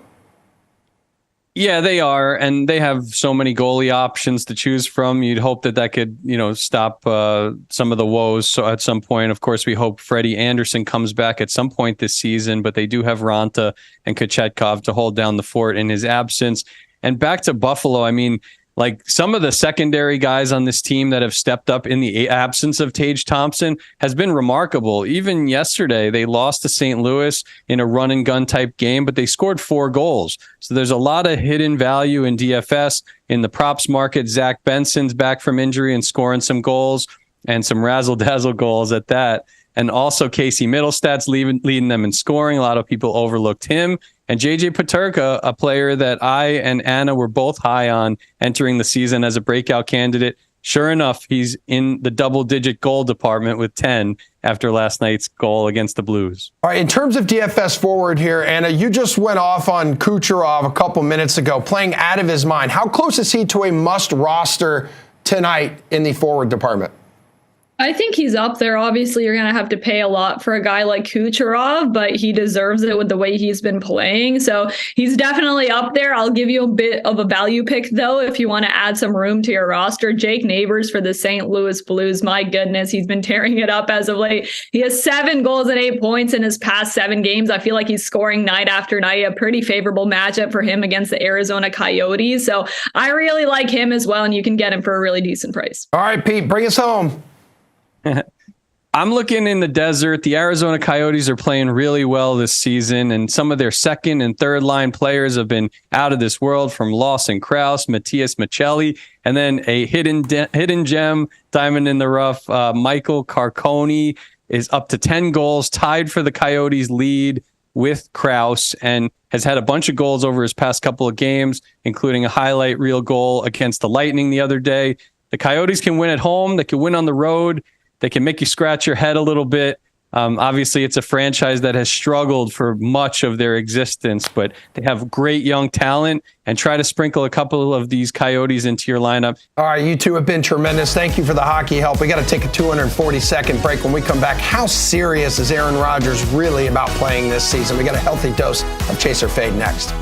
Yeah, they are, and they have so many goalie options to choose from. You'd hope that could, stop some of the woes. So at some point, of course, we hope Freddie Anderson comes back at some point this season, but they do have Ranta and Kochetkov to hold down the fort in his absence. And back to Buffalo, I mean, like some of the secondary guys on this team that have stepped up in the absence of Tage Thompson has been remarkable. Even yesterday, they lost to St. Louis in a run and gun type game, but they scored 4 goals. So there's a lot of hidden value in DFS. In the props market, Zach Benson's back from injury and scoring some goals and some razzle-dazzle goals at that. And also Casey Middlestad's leading them in scoring. A lot of people overlooked him. And JJ Peterka, a player that I and Anna were both high on entering the season as a breakout candidate. Sure enough, he's in the double-digit goal department with 10 after last night's goal against the Blues. All right, in terms of DFS forward here, Anna, you just went off on Kucherov a couple minutes ago, playing out of his mind. How close is he to a must roster tonight in the forward department? I think he's up there. Obviously, you're going to have to pay a lot for a guy like Kucherov, but he deserves it with the way he's been playing. So he's definitely up there. I'll give you a bit of a value pick, though, if you want to add some room to your roster. Jake Neighbors for the St. Louis Blues. My goodness, he's been tearing it up as of late. He has 7 goals and 8 points in his past 7 games. I feel like he's scoring night after night. A pretty favorable matchup for him against the Arizona Coyotes. So I really like him as well, and you can get him for a really decent price. All right, Pete, bring us home. I'm looking in the desert. The Arizona Coyotes are playing really well this season, and some of their second and third line players have been out of this world, from Lawson Krause, Matthias Michelli, and then a hidden gem, diamond in the rough, Michael Carconi is up to 10 goals, tied for the Coyotes lead with Krause, and has had a bunch of goals over his past couple of games, including a highlight reel goal against the Lightning the other day. The Coyotes can win at home. They can win on the road. They can make you scratch your head a little bit. Obviously, it's a franchise that has struggled for much of their existence, but they have great young talent, and try to sprinkle a couple of these Coyotes into your lineup. All right, you two have been tremendous. Thank you for the hockey help. We got to take a 240-second break. When we come back, how serious is Aaron Rodgers really about playing this season? We got a healthy dose of Chase or Fade next.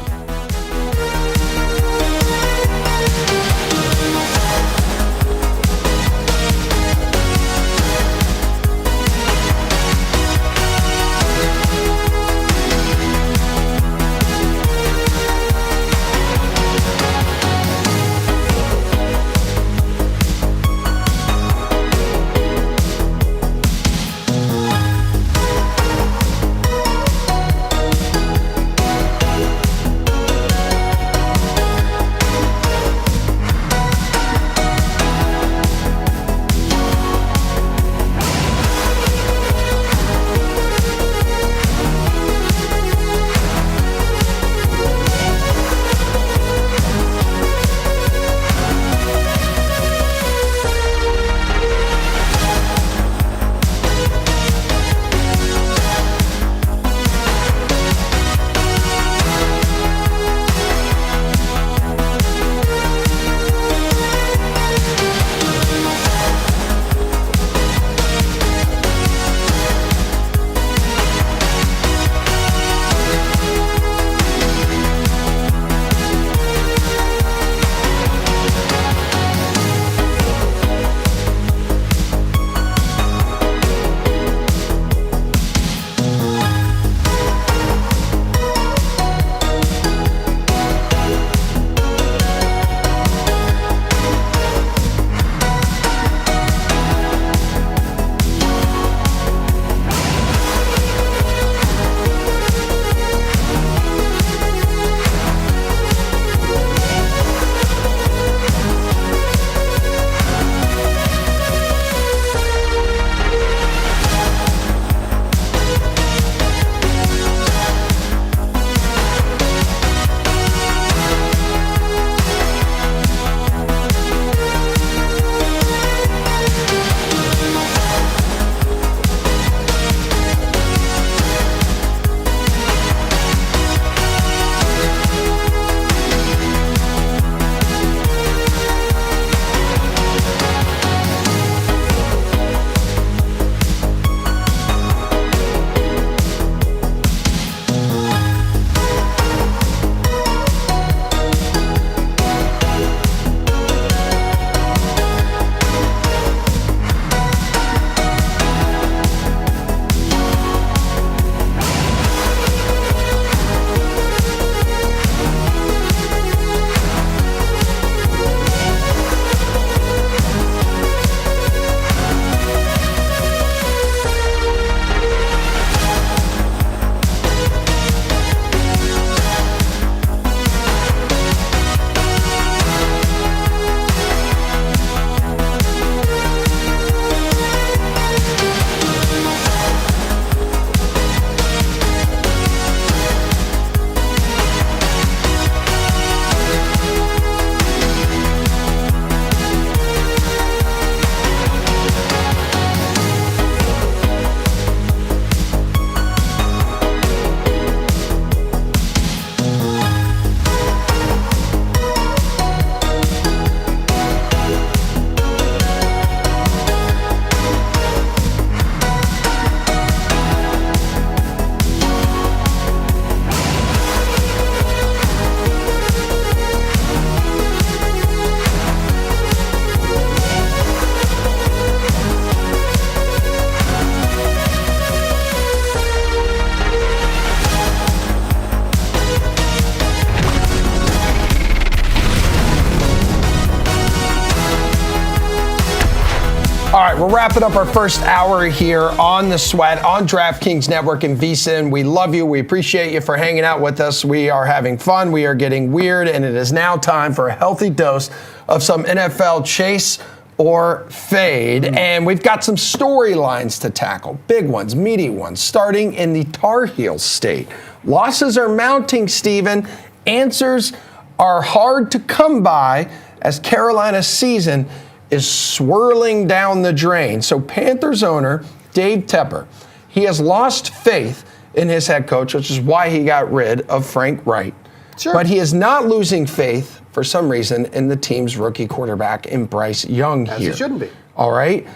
right, we're wrapping up our first hour here on The Sweat on DraftKings Network and VSiN. We love you. We appreciate you for hanging out with us. We are having fun. We are getting weird, and it is now time for a healthy dose of some NFL chase or fade. And we've got some storylines to tackle, big ones, meaty ones, starting in the Tar Heel state. Losses are mounting, Steven. Answers are hard to come by as Carolina's season is swirling down the drain. So Panthers owner Dave Tepper, he has lost faith in his head coach, which is why he got rid of Frank Reich. Sure. But he is not losing faith, for some reason, in the team's rookie quarterback in Bryce Young here. As it shouldn't be. All right?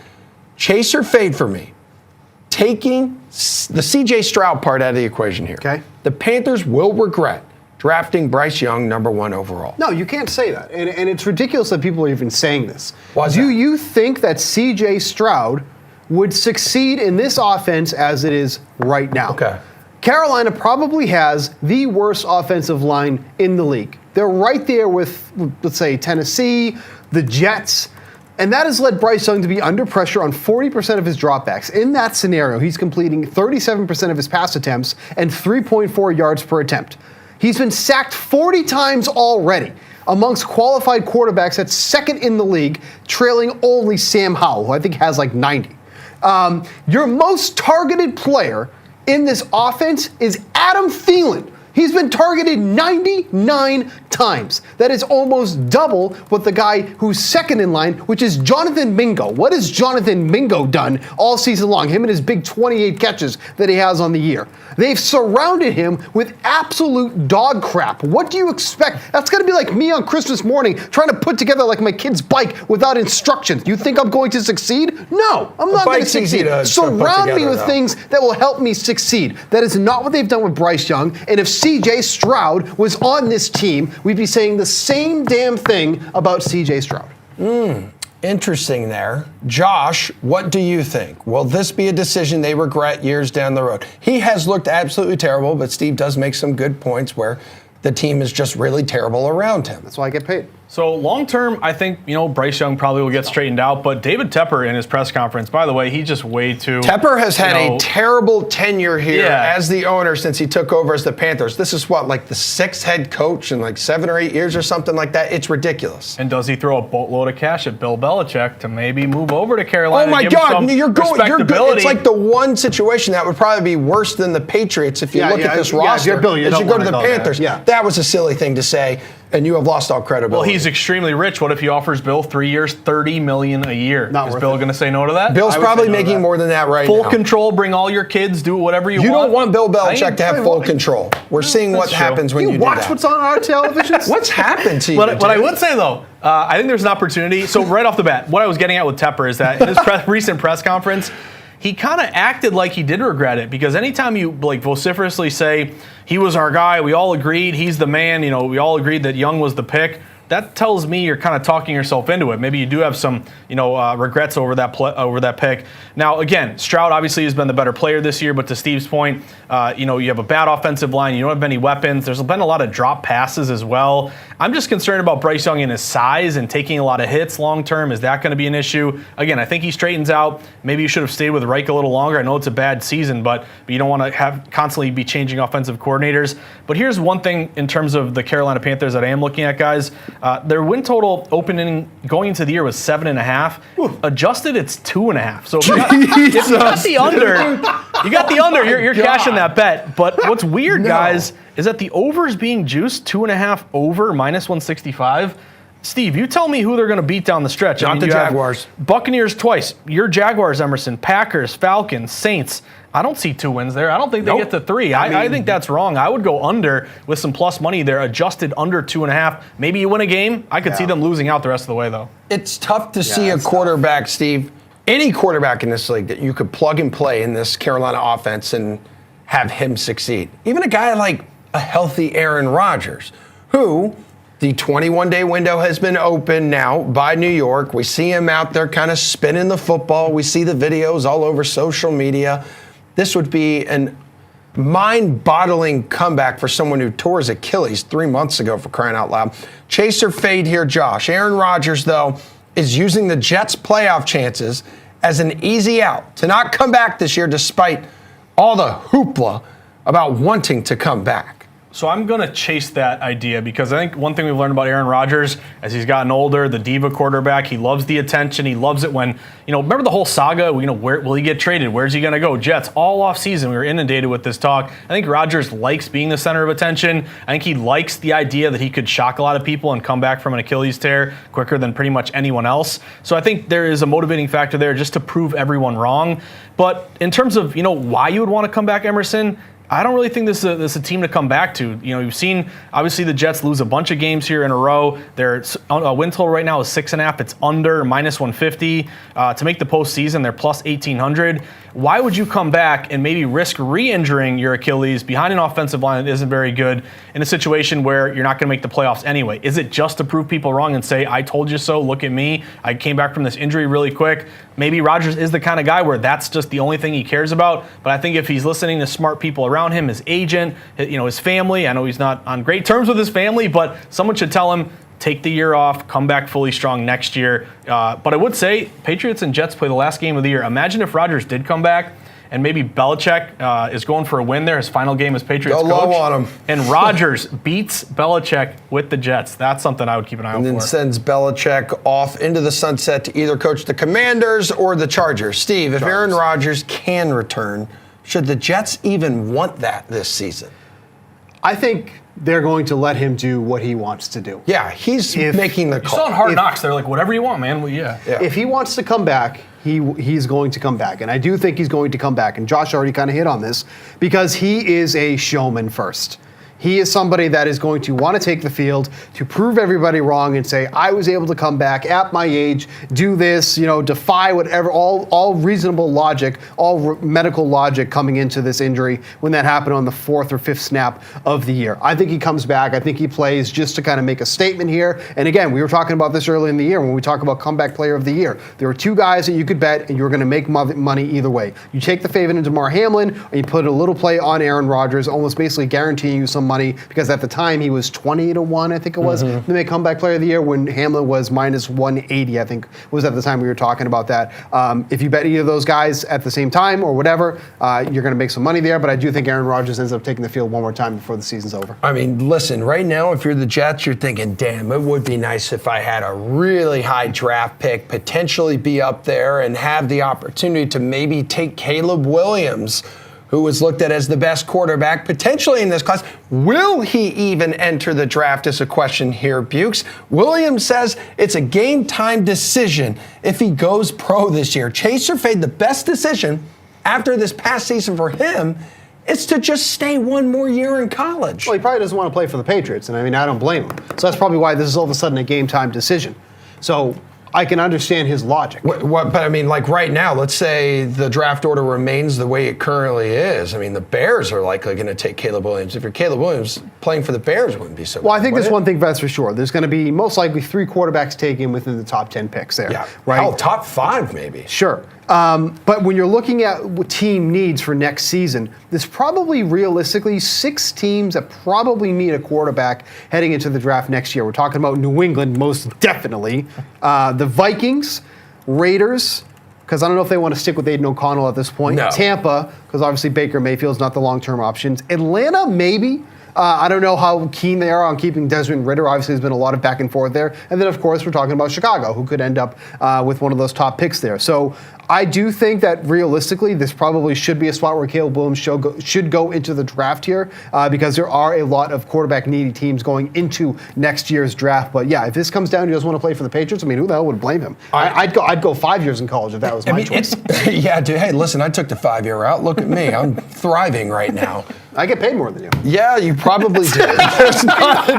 Chase or fade for me. Taking the C.J. Stroud part out of the equation here. Okay. The Panthers will regret drafting Bryce Young #1 overall. No, you can't say that. And it's ridiculous that people are even saying this. Why is Do that? you think that C.J. Stroud would succeed in this offense as it is right now? Okay. Carolina probably has the worst offensive line in the league. They're right there with, let's say, Tennessee, the Jets, and that has led Bryce Young to be under pressure on 40% of his dropbacks. In that scenario, he's completing 37% of his pass attempts and 3.4 yards per attempt. He's been sacked 40 times already. Amongst qualified quarterbacks, that's second in the league, trailing only Sam Howell, who I think has like 90. Your most targeted player in this offense is Adam Thielen. He's been targeted 99 times. That is almost double what the guy who's second in line, which is Jonathan Mingo. What has Jonathan Mingo done all season long? Him and his big 28 catches that he has on the year. They've surrounded him with absolute dog crap. What do you expect? That's going to be like me on Christmas morning trying to put together like my kid's bike without instructions. You think I'm going to succeed? No, I'm not going to bike's easy succeed. to put Surround me together, with though. things that will help me succeed. That is not what they've done with Bryce Young. And if C.J. Stroud was on this team, we'd be saying the same damn thing about C.J. Stroud. Interesting there. Josh, what do you think? Will this be a decision they regret years down the road? He has looked absolutely terrible, but Steve does make some good points where the team is just really terrible around him. That's why I get paid. So long term, I think, Bryce Young probably will get straightened out. But David Tepper in his press conference, by the way, he's just way too. Tepper has had a terrible tenure here Yeah. as the owner since he took over as the Panthers. This is what, like the 6th head coach in like 7 or 8 years or something like that. It's ridiculous. And does he throw a boatload of cash at Bill Belichick to maybe move over to Carolina? Oh my and give him God! some You're good. respectability? It's like the one situation that would probably be worse than the Patriots if you look at this yeah, if roster. you're Bill, you as don't you go to wanna the go there. Panthers, Yeah. that was a silly thing to say, and you have lost all credibility. Well, he's extremely rich. What if he offers Bill 3 years, $30 million a year? Not Is worth Bill it. going to say no to that? Bill's I would probably say no to making that. more than that right Full now. control, bring all your kids, do whatever you You want. don't want Bill Belichick to have full Wait, control. We're seeing what That's true. happens when you, You do watch that. what's on our televisions? What's happened to you? What I dude? would say, though, I think there's an opportunity. So right off the bat, what I was getting at with Tepper is that in his recent press conference, he kind of acted like he did regret it, because anytime you like vociferously say he was our guy, we all agreed he's the man, we all agreed that Young was the pick, that tells me you're kind of talking yourself into it. Maybe you do have some, regrets over that pick. Now, again, Stroud obviously has been the better player this year, but to Steve's point, you have a bad offensive line. You don't have many weapons. There's been a lot of drop passes as well. I'm just concerned about Bryce Young and his size and taking a lot of hits long term. Is that going to be an issue? Again, I think he straightens out. Maybe you should have stayed with Reich a little longer. I know it's a bad season, but you don't want to have constantly be changing offensive coordinators. But here's one thing in terms of the Carolina Panthers that I am looking at, guys. Their win total opening going into the year was 7.5. Adjusted, it's 2.5. So if you got the under, you're cashing that bet. But what's weird, guys, is that the over is being juiced 2.5 over -165. Steve, you tell me who they're going to beat down the stretch. Not the you have Jaguars. Buccaneers twice. Your Jaguars, Emerson. Packers, Falcons, Saints. I don't see 2 wins there. I don't think they get to 3. I think that's wrong. I would go under with some plus money there, adjusted under 2.5. Maybe you win a game. I could see them losing out the rest of the way, though. It's tough to see a it's quarterback, Steve, any quarterback in this league that you could plug and play in this Carolina offense and have him succeed. Even a guy like a healthy Aaron Rodgers, who the 21-day window has been open now by New York. We see him out there kind of spinning the football. We see the videos all over social media. This would be an mind-boggling comeback for someone who tore his Achilles 3 months ago, for crying out loud. Chase or fade here, Josh. Aaron Rodgers, though, is using the Jets' playoff chances as an easy out to not come back this year despite all the hoopla about wanting to come back? So I'm going to chase that idea because I think one thing we've learned about Aaron Rodgers as he's gotten older, the diva quarterback, he loves the attention. He loves it when, remember the whole saga, where will he get traded? Where's he going to go? Jets, all off season, we were inundated with this talk. I think Rodgers likes being the center of attention. I think he likes the idea that he could shock a lot of people and come back from an Achilles tear quicker than pretty much anyone else. So I think there is a motivating factor there just to prove everyone wrong. But in terms of, why you would want to come back, Emerson, I don't really think this is a team to come back to. You've seen, obviously, the Jets lose a bunch of games here in a row. Their win total right now is 6.5. It's under -150. To make the postseason, they're plus 1,800. Why would you come back and maybe risk re-injuring your Achilles behind an offensive line that isn't very good in a situation where you're not going to make the playoffs anyway? Is it just to prove people wrong and say, I told you so, look at me, I came back from this injury really quick? Maybe Rodgers is the kind of guy where that's just the only thing he cares about. But I think if he's listening to smart people around him, his agent, his family, I know he's not on great terms with his family, but someone should tell him, take the year off, come back fully strong next year. But I would say Patriots and Jets play the last game of the year. Imagine if Rodgers did come back and maybe Belichick is going for a win there, his final game as Patriots coach. Go low on him. And Rodgers beats Belichick with the Jets. That's something I would keep an eye out for. And then sends Belichick off into the sunset to either coach the Commanders or the Chargers. Steve, if Aaron Rodgers can return, should the Jets even want that this season? I think they're going to let him do what he wants to do. Yeah, he's making the You call. saw in Hard Knocks, they're like, whatever you want, man. Well, yeah. If he wants to come back, he's going to come back. And I do think he's going to come back. And Josh already kind of hit on this because he is a showman first. He is somebody that is going to want to take the field to prove everybody wrong and say, I was able to come back at my age, do this, defy whatever, all reasonable logic, all medical logic coming into this injury when that happened on the 4th or 5th snap of the year. I think he comes back. I think he plays just to kind of make a statement here. And again, we were talking about this early in the year when we talk about comeback player of the year. There were two guys that you could bet and you were going to make money either way. You take the favorite into Damar Hamlin or you put a little play on Aaron Rodgers, almost basically guaranteeing you some money because at the time he was 20-1, I think it was, to make comeback player of the year when Hamlin was -180, I think was at the time we were talking about that. If you bet either of those guys at the same time or whatever, you're going to make some money there, but I do think Aaron Rodgers ends up taking the field one more time before the season's over. I mean, listen, right now, if you're the Jets, you're thinking, damn, it would be nice if I had a really high draft pick, potentially be up there and have the opportunity to maybe take Caleb Williams, who was looked at as the best quarterback potentially in this class. Will he even enter the draft is a question here, Bukes. Williams says it's a game-time decision if he goes pro this year. Chase or fade, the best decision after this past season for him is to just stay one more year in college. Well, he probably doesn't want to play for the Patriots, and I don't blame him. So that's probably why this is all of a sudden a game-time decision. So I can understand his logic. But I mean, like right now, let's say the draft order remains the way it currently is. I mean, the Bears are likely going to take Caleb Williams. If you're Caleb Williams, playing for the Bears wouldn't be so Well, bad, I think would there's it? one thing that's for sure. There's going to be most likely 3 quarterbacks taken within the top 10 picks there. Yeah, right? Oh, top 5 maybe. Sure. But when you're looking at what team needs for next season, there's probably realistically 6 teams that probably need a quarterback heading into the draft next year. We're talking about New England, most definitely. The Vikings, Raiders, because I don't know if they want to stick with Aiden O'Connell at this point. No. Tampa, because obviously Baker Mayfield's not the long-term options. Atlanta, maybe. I don't know how keen they are on keeping Desmond Ridder. Obviously, there's been a lot of back and forth there. And then, of course, we're talking about Chicago, who could end up with one of those top picks there. So I do think that realistically, this probably should be a spot where Caleb Williams should go into the draft here because there are a lot of quarterback-needy teams going into next year's draft. But yeah, if this comes down, he doesn't want to play for the Patriots. I mean, who the hell would blame him? I'd go 5 years in college if that was my choice. Yeah, dude. Hey, listen, I took the 5-year route. Look at me. I'm thriving right now. I get paid more than you. Yeah, you probably do.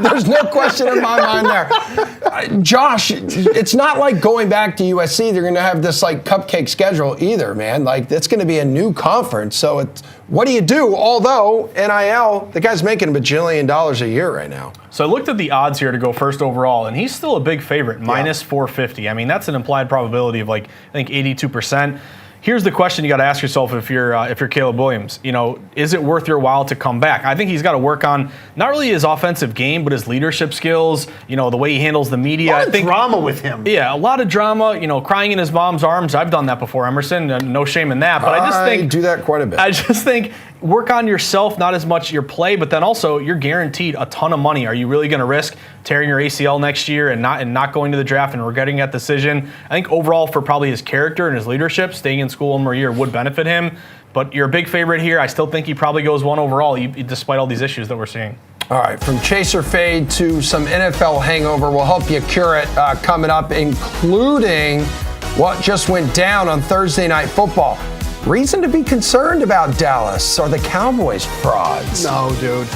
There's no question in my mind there. Josh, it's not like going back to USC. They're going to have this like cupcake schedule either, man. Like it's going to be a new conference. So what do you do? Although NIL, the guy's making $1 bajillion a year right now. So I looked at the odds here to go first overall, and he's still a big favorite, minus 450. I mean, that's an implied probability of like, I think 82%. Here's the question you got to ask yourself if you're Caleb Williams. Is it worth your while to come back? I think he's got to work on not really his offensive game, but his leadership skills. The way he handles the media. A lot of drama with him. Yeah, a lot of drama. Crying in his mom's arms. I've done that before, Emerson. No shame in that. But I do that quite a bit. I just think work on yourself, not as much your play, but then also you're guaranteed a ton of money. Are you really going to risk tearing your ACL next year and not going to the draft and regretting that decision? I think overall for probably his character and his leadership, staying in school one more year would benefit him. But you're a big favorite here. I still think he probably goes 1 overall, despite all these issues that we're seeing. All right, from chaser fade to some NFL hangover, we'll help you cure it coming up, including what just went down on Thursday Night Football. Reason to be concerned about Dallas. Are the Cowboys frauds? No, dude.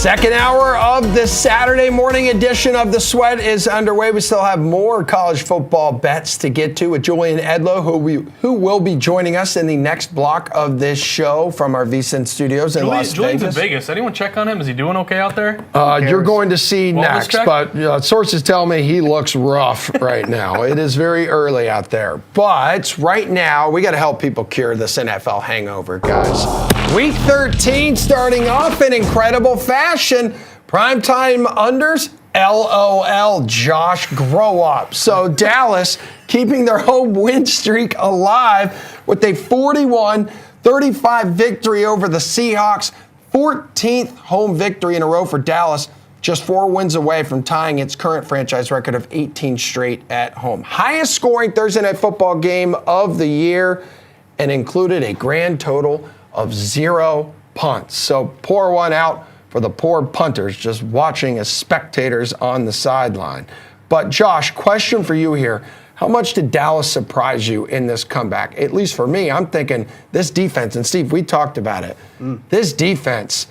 Second hour of the Saturday morning edition of The Sweat is underway. We still have more college football bets to get to with Julian Edlow, who will be joining us in the next block of this show from our VSiN studios in Las Julian's Vegas. in Vegas. Anyone check on him? Is he doing okay out there? You're going to see Wellness next, check? but sources tell me he looks rough right now. It is very early out there. But right now, we got to help people cure this NFL hangover, guys. Week 13 starting off in incredible fashion. Primetime unders, LOL, Josh, grow up. So Dallas keeping their home win streak alive with a 41-35 victory over the Seahawks. 14th home victory in a row for Dallas, just 4 wins away from tying its current franchise record of 18 straight at home. Highest scoring Thursday Night Football game of the year, and included a grand total of 0 punts. So pour one out for the poor punters just watching as spectators on the sideline. But Josh, question for you here. How much did Dallas surprise you in this comeback? At least for me, I'm thinking this defense, and Steve, we talked about it. This defense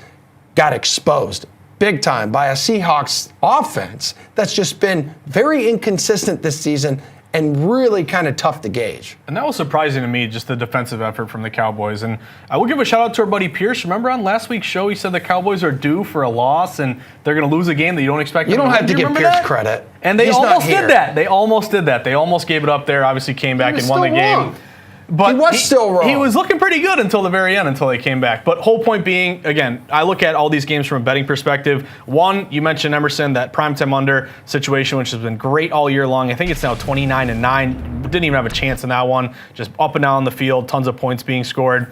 got exposed big time by a Seahawks offense that's just been very inconsistent this season and really kind of tough to gauge. And that was surprising to me, just the defensive effort from the Cowboys. And I will give a shout out to our buddy Pierce. Remember on last week's show, he said the Cowboys are due for a loss and they're going to lose a game that you don't expect. You don't have to give Pierce that? credit. And they He's almost not here. did that. They almost did that. They almost gave it up there. Obviously came back and won the still game. wrong. But He was still wrong. He was looking pretty good until the very end, until they came back. But whole point being, again, I look at all these games from a betting perspective. One, you mentioned Emerson, that primetime under situation, which has been great all year long. I think it's now 29-9. Didn't even have a chance in that one. Just up and down the field, tons of points being scored.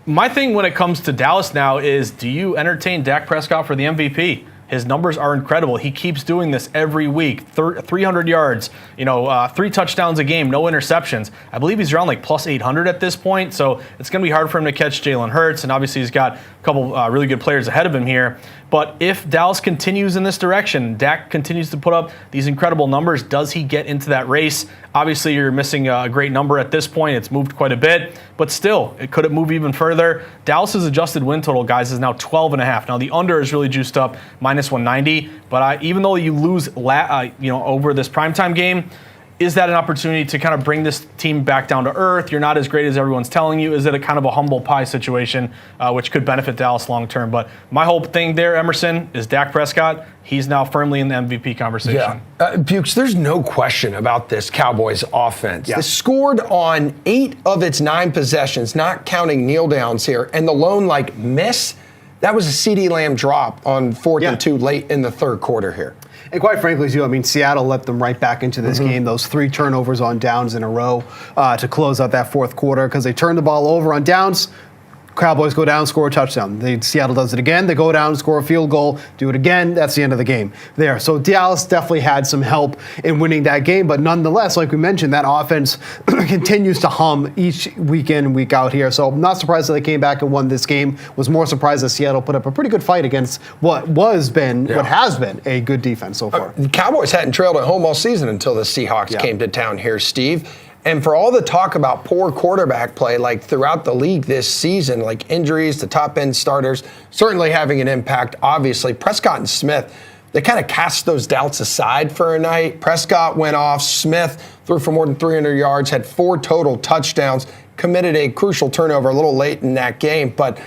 My thing when it comes to Dallas now is, do you entertain Dak Prescott for the MVP? His numbers are incredible. He keeps doing this every week. 300 yards, 3 touchdowns a game, no interceptions. I believe he's around like plus 800 at this point, so it's going to be hard for him to catch Jalen Hurts, and obviously he's got a couple really good players ahead of him here. But if Dallas continues in this direction, Dak continues to put up these incredible numbers, does he get into that race? Obviously, you're missing a great number at this point. It's moved quite a bit, but still, could it move even further? Dallas's adjusted win total, guys, is now 12.5. Now, the under is really juiced up, minus 190. But even though you lose, over this primetime game, is that an opportunity to kind of bring this team back down to earth? You're not as great as everyone's telling you. Is it a kind of a humble pie situation, which could benefit Dallas long term? But my whole thing there, Emerson, is Dak Prescott. He's now firmly in the MVP conversation. Yeah. Bukes, there's no question about this Cowboys offense. Yeah. They scored on 8 of its 9 possessions, not counting kneel downs here. And the lone miss, that was a CeeDee Lamb drop on 4th and 2 late in the third quarter here. And quite frankly, too, Seattle let them right back into this game. Those 3 turnovers on downs in a row to close out that fourth quarter because they turned the ball over on downs. Cowboys go down, score a touchdown. Seattle does it again. They go down, score a field goal, do it again. That's the end of the game there. So Dallas definitely had some help in winning that game. But nonetheless, like we mentioned, that offense continues to hum each week in, week out here. So I'm not surprised that they came back and won this game. Was more surprised that Seattle put up a pretty good fight against what has been a good defense so far. The Cowboys hadn't trailed at home all season until the Seahawks came to town here, Steve. And for all the talk about poor quarterback play, throughout the league this season, injuries to top-end starters, certainly having an impact, obviously. Prescott and Smith, they kind of cast those doubts aside for a night. Prescott went off. Smith threw for more than 300 yards, had 4 total touchdowns, committed a crucial turnover a little late in that game. But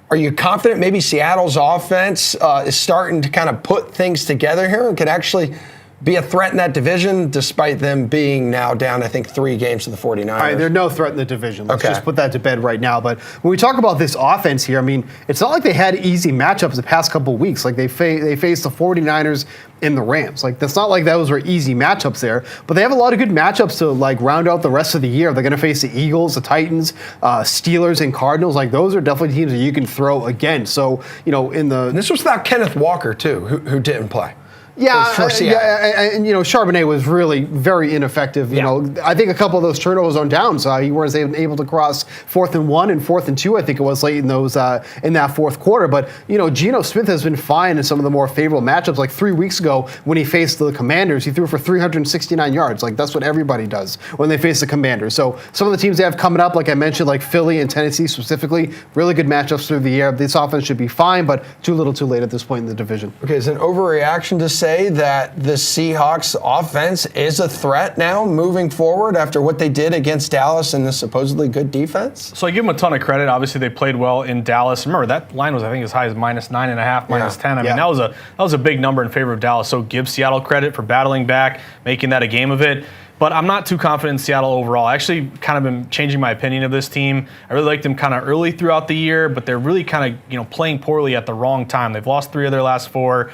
are you confident maybe Seattle's offense is starting to kind of put things together here and can actually be a threat in that division, despite them being now down, I think, 3 games to the 49ers? All right, they're no threat in the division. Let's just put that to bed right now. But when we talk about this offense here, it's not like they had easy matchups the past couple of weeks. They faced the 49ers and the Rams. That's not like those were easy matchups there. But they have a lot of good matchups to round out the rest of the year. They're going to face the Eagles, the Titans, Steelers, and Cardinals. Those are definitely teams that you can throw against. So, And this was without Kenneth Walker, too, who didn't play. Yeah, for Seattle. and Charbonnet was really very ineffective. You know, I think a couple of those turnovers on downs, he wasn't able to cross 4th and 1 and 4th and 2. I think it was late in those in that fourth quarter. But Geno Smith has been fine in some of the more favorable matchups. Like 3 weeks ago, when he faced the Commanders, he threw for 369 yards. Like that's what everybody does when they face the Commanders. So some of the teams they have coming up, like I mentioned, like Philly and Tennessee specifically, really good matchups through the year. This offense should be fine, but too little, too late at this point in the division. Okay, is it an overreaction to say that the Seahawks offense is a threat now moving forward after what they did against Dallas and the supposedly good defense? So I give them a ton of credit. Obviously, they played well in Dallas. Remember, that line was, I think, as high as -9.5, -10. I mean, that was a big number in favor of Dallas. So give Seattle credit for battling back, making that a game of it. But I'm not too confident in Seattle overall. I actually kind of been changing my opinion of this team. I really liked them kind of early throughout the year, but they're really kind of playing poorly at the wrong time. They've lost 3 of their last 4.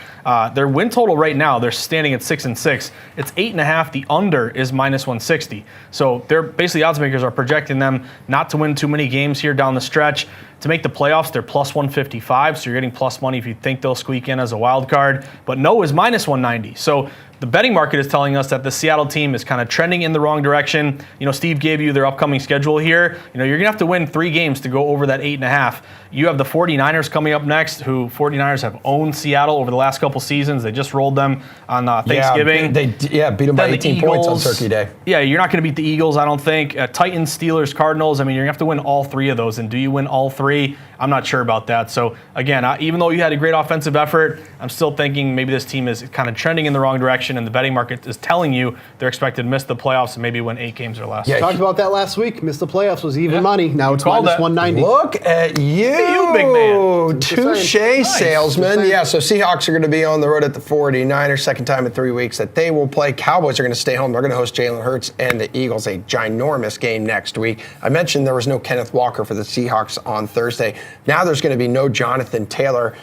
Their win total right now, they're standing at 6-6. It's 8.5. The under is -160. So they're basically odds makers are projecting them not to win too many games here down the stretch. To make the playoffs, they're +155, so you're getting plus money if you think they'll squeak in as a wild card. But no is -190. So the betting market is telling us that the Seattle team is kind of trending in the wrong direction. Steve gave you their upcoming schedule here. You're going to have to win 3 games to go over that 8.5. You have the 49ers coming up next, who 49ers have owned Seattle over the last couple seasons. They just rolled them on Thanksgiving. They beat them by 18 points on Turkey Day. Yeah, you're not going to beat the Eagles, I don't think. Titans, Steelers, Cardinals. I mean, you're going to have to win all 3 of those. And do you win all 3? I'm not sure about that. So, again, even though you had a great offensive effort, I'm still thinking maybe this team is kind of trending in the wrong direction, and the betting market is telling you they're expected to miss the playoffs and maybe win 8 games or less. Yeah, talked about that last week. Missed the playoffs was even money. Now it's -190. Look at you, big man. Touche, salesman. Yeah, so Seahawks are going to be on the road at the 49ers, second time in 3 weeks that they will play. Cowboys are going to stay home. They're going to host Jalen Hurts and the Eagles, a ginormous game next week. I mentioned there was no Kenneth Walker for the Seahawks on Thursday. Now there's going to be no Jonathan Taylor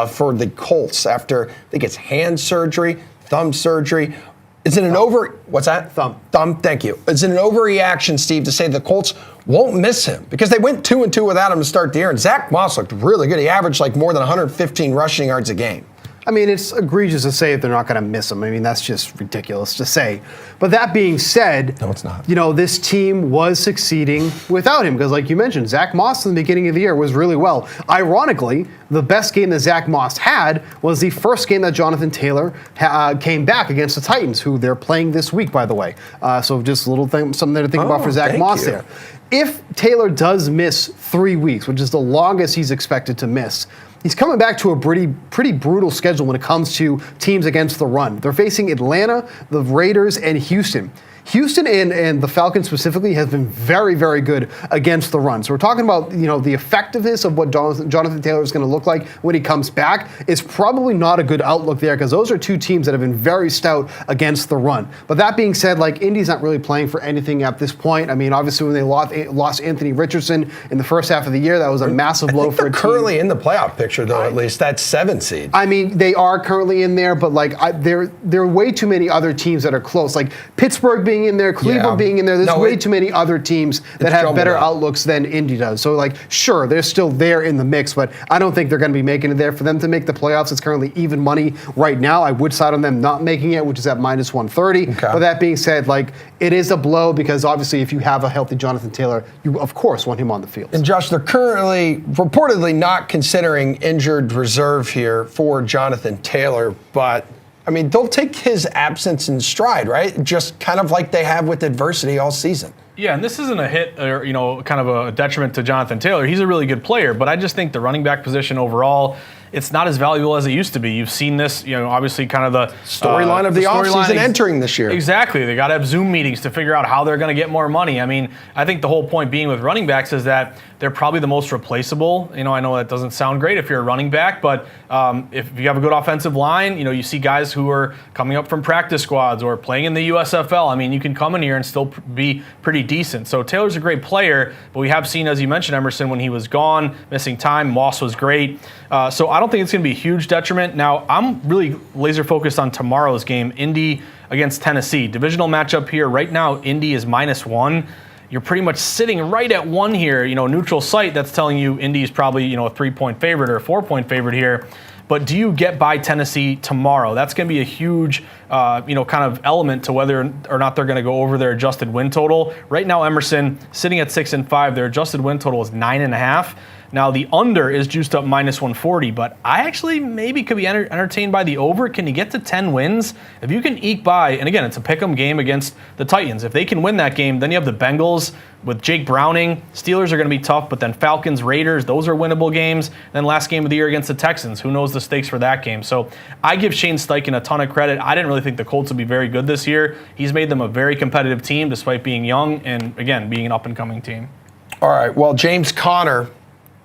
for the Colts after I think it's hand surgery, thumb surgery. Is it an what's that? Thumb, thank you. Is it an overreaction, Steve, to say the Colts won't miss him? Because they went 2-2 without him to start the year, and Zach Moss looked really good. He averaged like more than 115 rushing yards a game. I mean, it's egregious to say that they're not going to miss him. I mean, that's just ridiculous to say. But that being said, no, it's not. This team was succeeding without him because, like you mentioned, Zach Moss in the beginning of the year was really well. Ironically, the best game that Zach Moss had was the first game that Jonathan Taylor came back against the Titans, who they're playing this week, by the way. So just a little thing, something to think about for Zach Moss there. If Taylor does miss 3 weeks, which is the longest he's expected to miss, he's coming back to a pretty brutal schedule when it comes to teams against the run. They're facing Atlanta, the Raiders, and Houston. Houston and the Falcons specifically has been very, very good against the run. So we're talking about, the effectiveness of what Jonathan Taylor is going to look like when he comes back is probably not a good outlook there because those are 2 teams that have been very stout against the run. But that being said, Indy's not really playing for anything at this point. I mean, obviously when they lost Anthony Richardson in the first half of the year, that was a massive blow for a team. Currently in the playoff picture, though, at least that's 7 seed. I mean, they are currently in there, but there are way too many other teams that are close. Like Pittsburgh being in there, Cleveland being in there. There's way too many other teams that have better outlooks than Indy does. So, sure, they're still there in the mix, but I don't think they're going to be making it there. For them to make the playoffs, it's currently even money right now. I would side on them not making it, which is at -130. Okay. But that being said, it is a blow because obviously if you have a healthy Jonathan Taylor, you of course want him on the field. And Josh, they're currently reportedly not considering injured reserve here for Jonathan Taylor, but I mean, they'll take his absence in stride, right? Just kind of like they have with adversity all season. Yeah, and this isn't a hit or, kind of a detriment to Jonathan Taylor. He's a really good player, but I just think the running back position overall, it's not as valuable as it used to be. You've seen this, obviously kind of the storyline of the offseason entering this year. Exactly. They got to have Zoom meetings to figure out how they're going to get more money. I mean, I think the whole point being with running backs is that they're probably the most replaceable. I know that doesn't sound great if you're a running back, but if you have a good offensive line, you see guys who are coming up from practice squads or playing in the USFL. I mean, you can come in here and still be pretty decent. So Taylor's a great player, but we have seen, as you mentioned, Emerson, when he was gone, missing time, Moss was great. So I don't think it's going to be a huge detriment. Now, I'm really laser focused on tomorrow's game, Indy against Tennessee. Divisional matchup here. Right now, Indy is -1. You're pretty much sitting right at 1 here. Neutral site, that's telling you Indy is probably, a 3-point favorite or a 4-point favorite here. but do you get by Tennessee tomorrow? That's going to be a huge, kind of element to whether or not they're going to go over their adjusted win total. Right now, Emerson sitting at 6-5. Their adjusted win total is 9.5. Now, the under is juiced up -140, but I actually maybe could be entertained by the over. Can you get to 10 wins? If you can eke by, and again, it's a pick'em game against the Titans. If they can win that game, then you have the Bengals with Jake Browning. Steelers are going to be tough, but then Falcons, Raiders, those are winnable games. Then last game of the year against the Texans. Who knows the stakes for that game? So I give Shane Steichen a ton of credit. I didn't really think the Colts would be very good this year. He's made them a very competitive team despite being young and, again, being an up-and-coming team. All right, well, James Conner,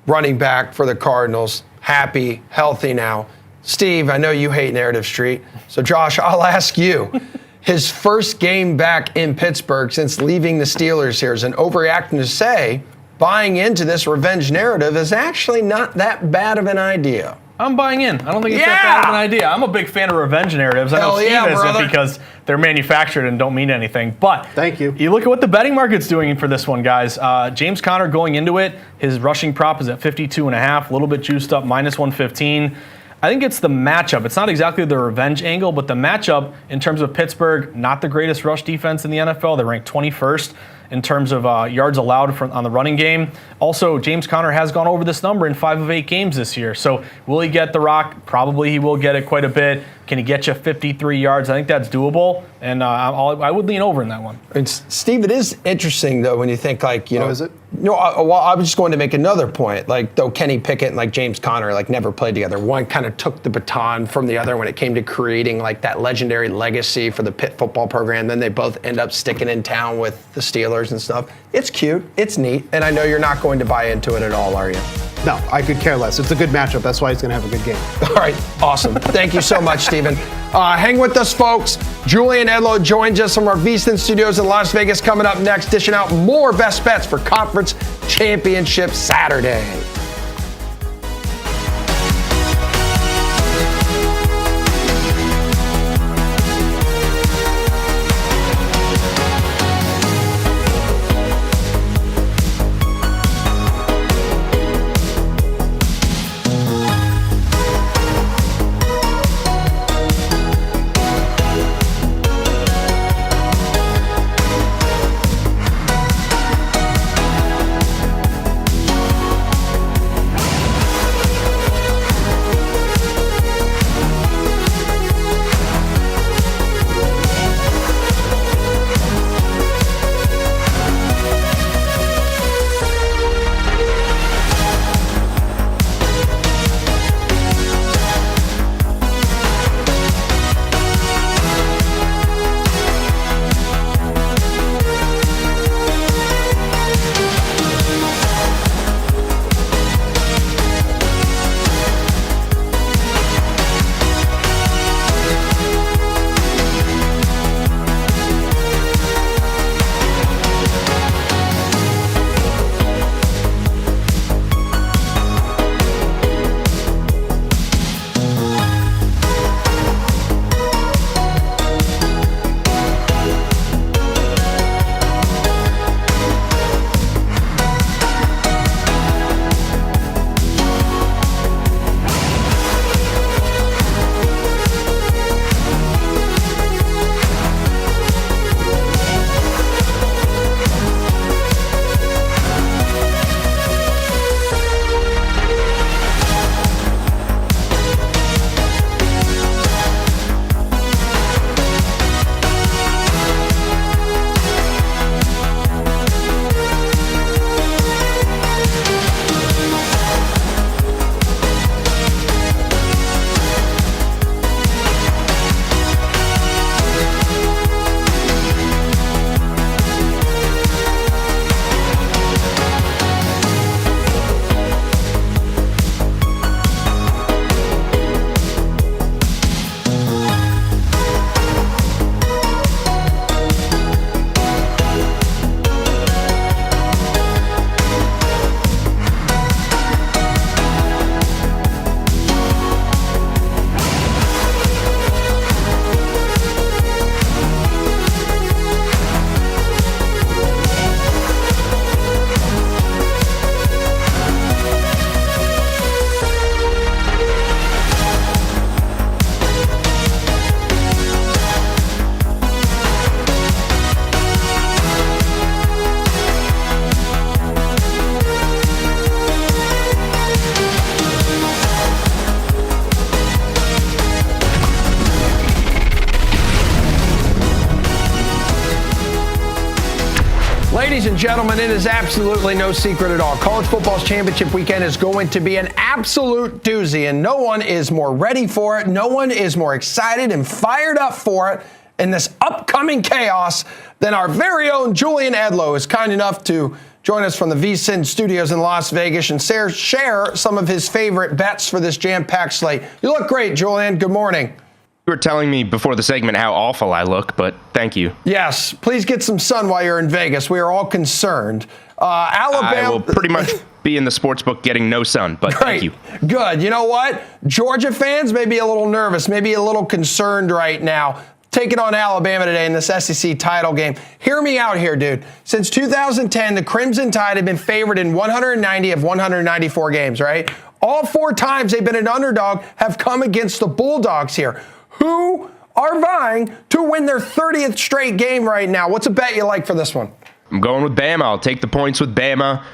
running back for the Cardinals, happy, healthy now. Steve, I know you hate Narrative Street, so Josh, I'll ask you. His first game back in Pittsburgh since leaving the Steelers here is an overreacting to say buying into this revenge narrative is actually not that bad of an idea. I'm buying in. I don't think it's that bad of an idea. I'm a big fan of revenge narratives. I know Steve isn't because they're manufactured and don't mean anything. But thank you. You look at what the betting market's doing for this one, guys. James Conner going into it, his rushing prop is at 52.5, a little bit juiced up, -115. I think it's the matchup. It's not exactly the revenge angle, but the matchup in terms of Pittsburgh, not the greatest rush defense in the NFL. They're ranked 21st in terms of yards allowed on the running game. Also, James Conner has gone over this number in 5 of 8 games this year. So will he get the rock? Probably he will get it quite a bit. Can he get you 53 yards? I think that's doable, and I would lean over in that one. And Steve, it is interesting, though, when you think, like, you know. Is it? No, well, I was just going to make another point. Like, though Kenny Pickett and, like, James Conner, like, never played together. One kind of took the baton from the other when it came to creating, like, that legendary legacy for the Pitt football program. Then they both end up sticking in town with the Steelers and stuff. It's cute. It's neat. And I know you're not going to buy into it at all, are you? No, I could care less. It's a good matchup. That's why he's going to have a good game. All right, awesome. Thank you so much, Stephen. Hang with us, folks. Julian Edlow joins us from our VSiN studios in Las Vegas coming up next, dishing out more best bets for Conference Championship Saturday. Ladies and gentlemen, it is absolutely no secret at all. College football's championship weekend is going to be an absolute doozy, and no one is more ready for it. No one is more excited and fired up for it in this upcoming chaos than our very own Julian Edlow, who is kind enough to join us from the VSiN studios in Las Vegas and share some of his favorite bets for this jam-packed slate. You look great, Julian. Good morning. You were telling me before the segment how awful I look, but thank you. Yes, please get some sun while you're in Vegas. We are all concerned. Alabama. I will pretty much be in the sports book getting no sun, but Great. Thank you. Good. You know what? Georgia fans may be a little nervous, maybe a little concerned right now, taking on Alabama today in this SEC title game. Hear me out here, dude. Since 2010, the Crimson Tide have been favored in 190 of 194 games, right? All 4 times they've been an underdog have come against the Bulldogs here, who are vying to win their 30th straight game right now. What's a bet you like for this one? I'm going with Bama. I'll take the points with Bama.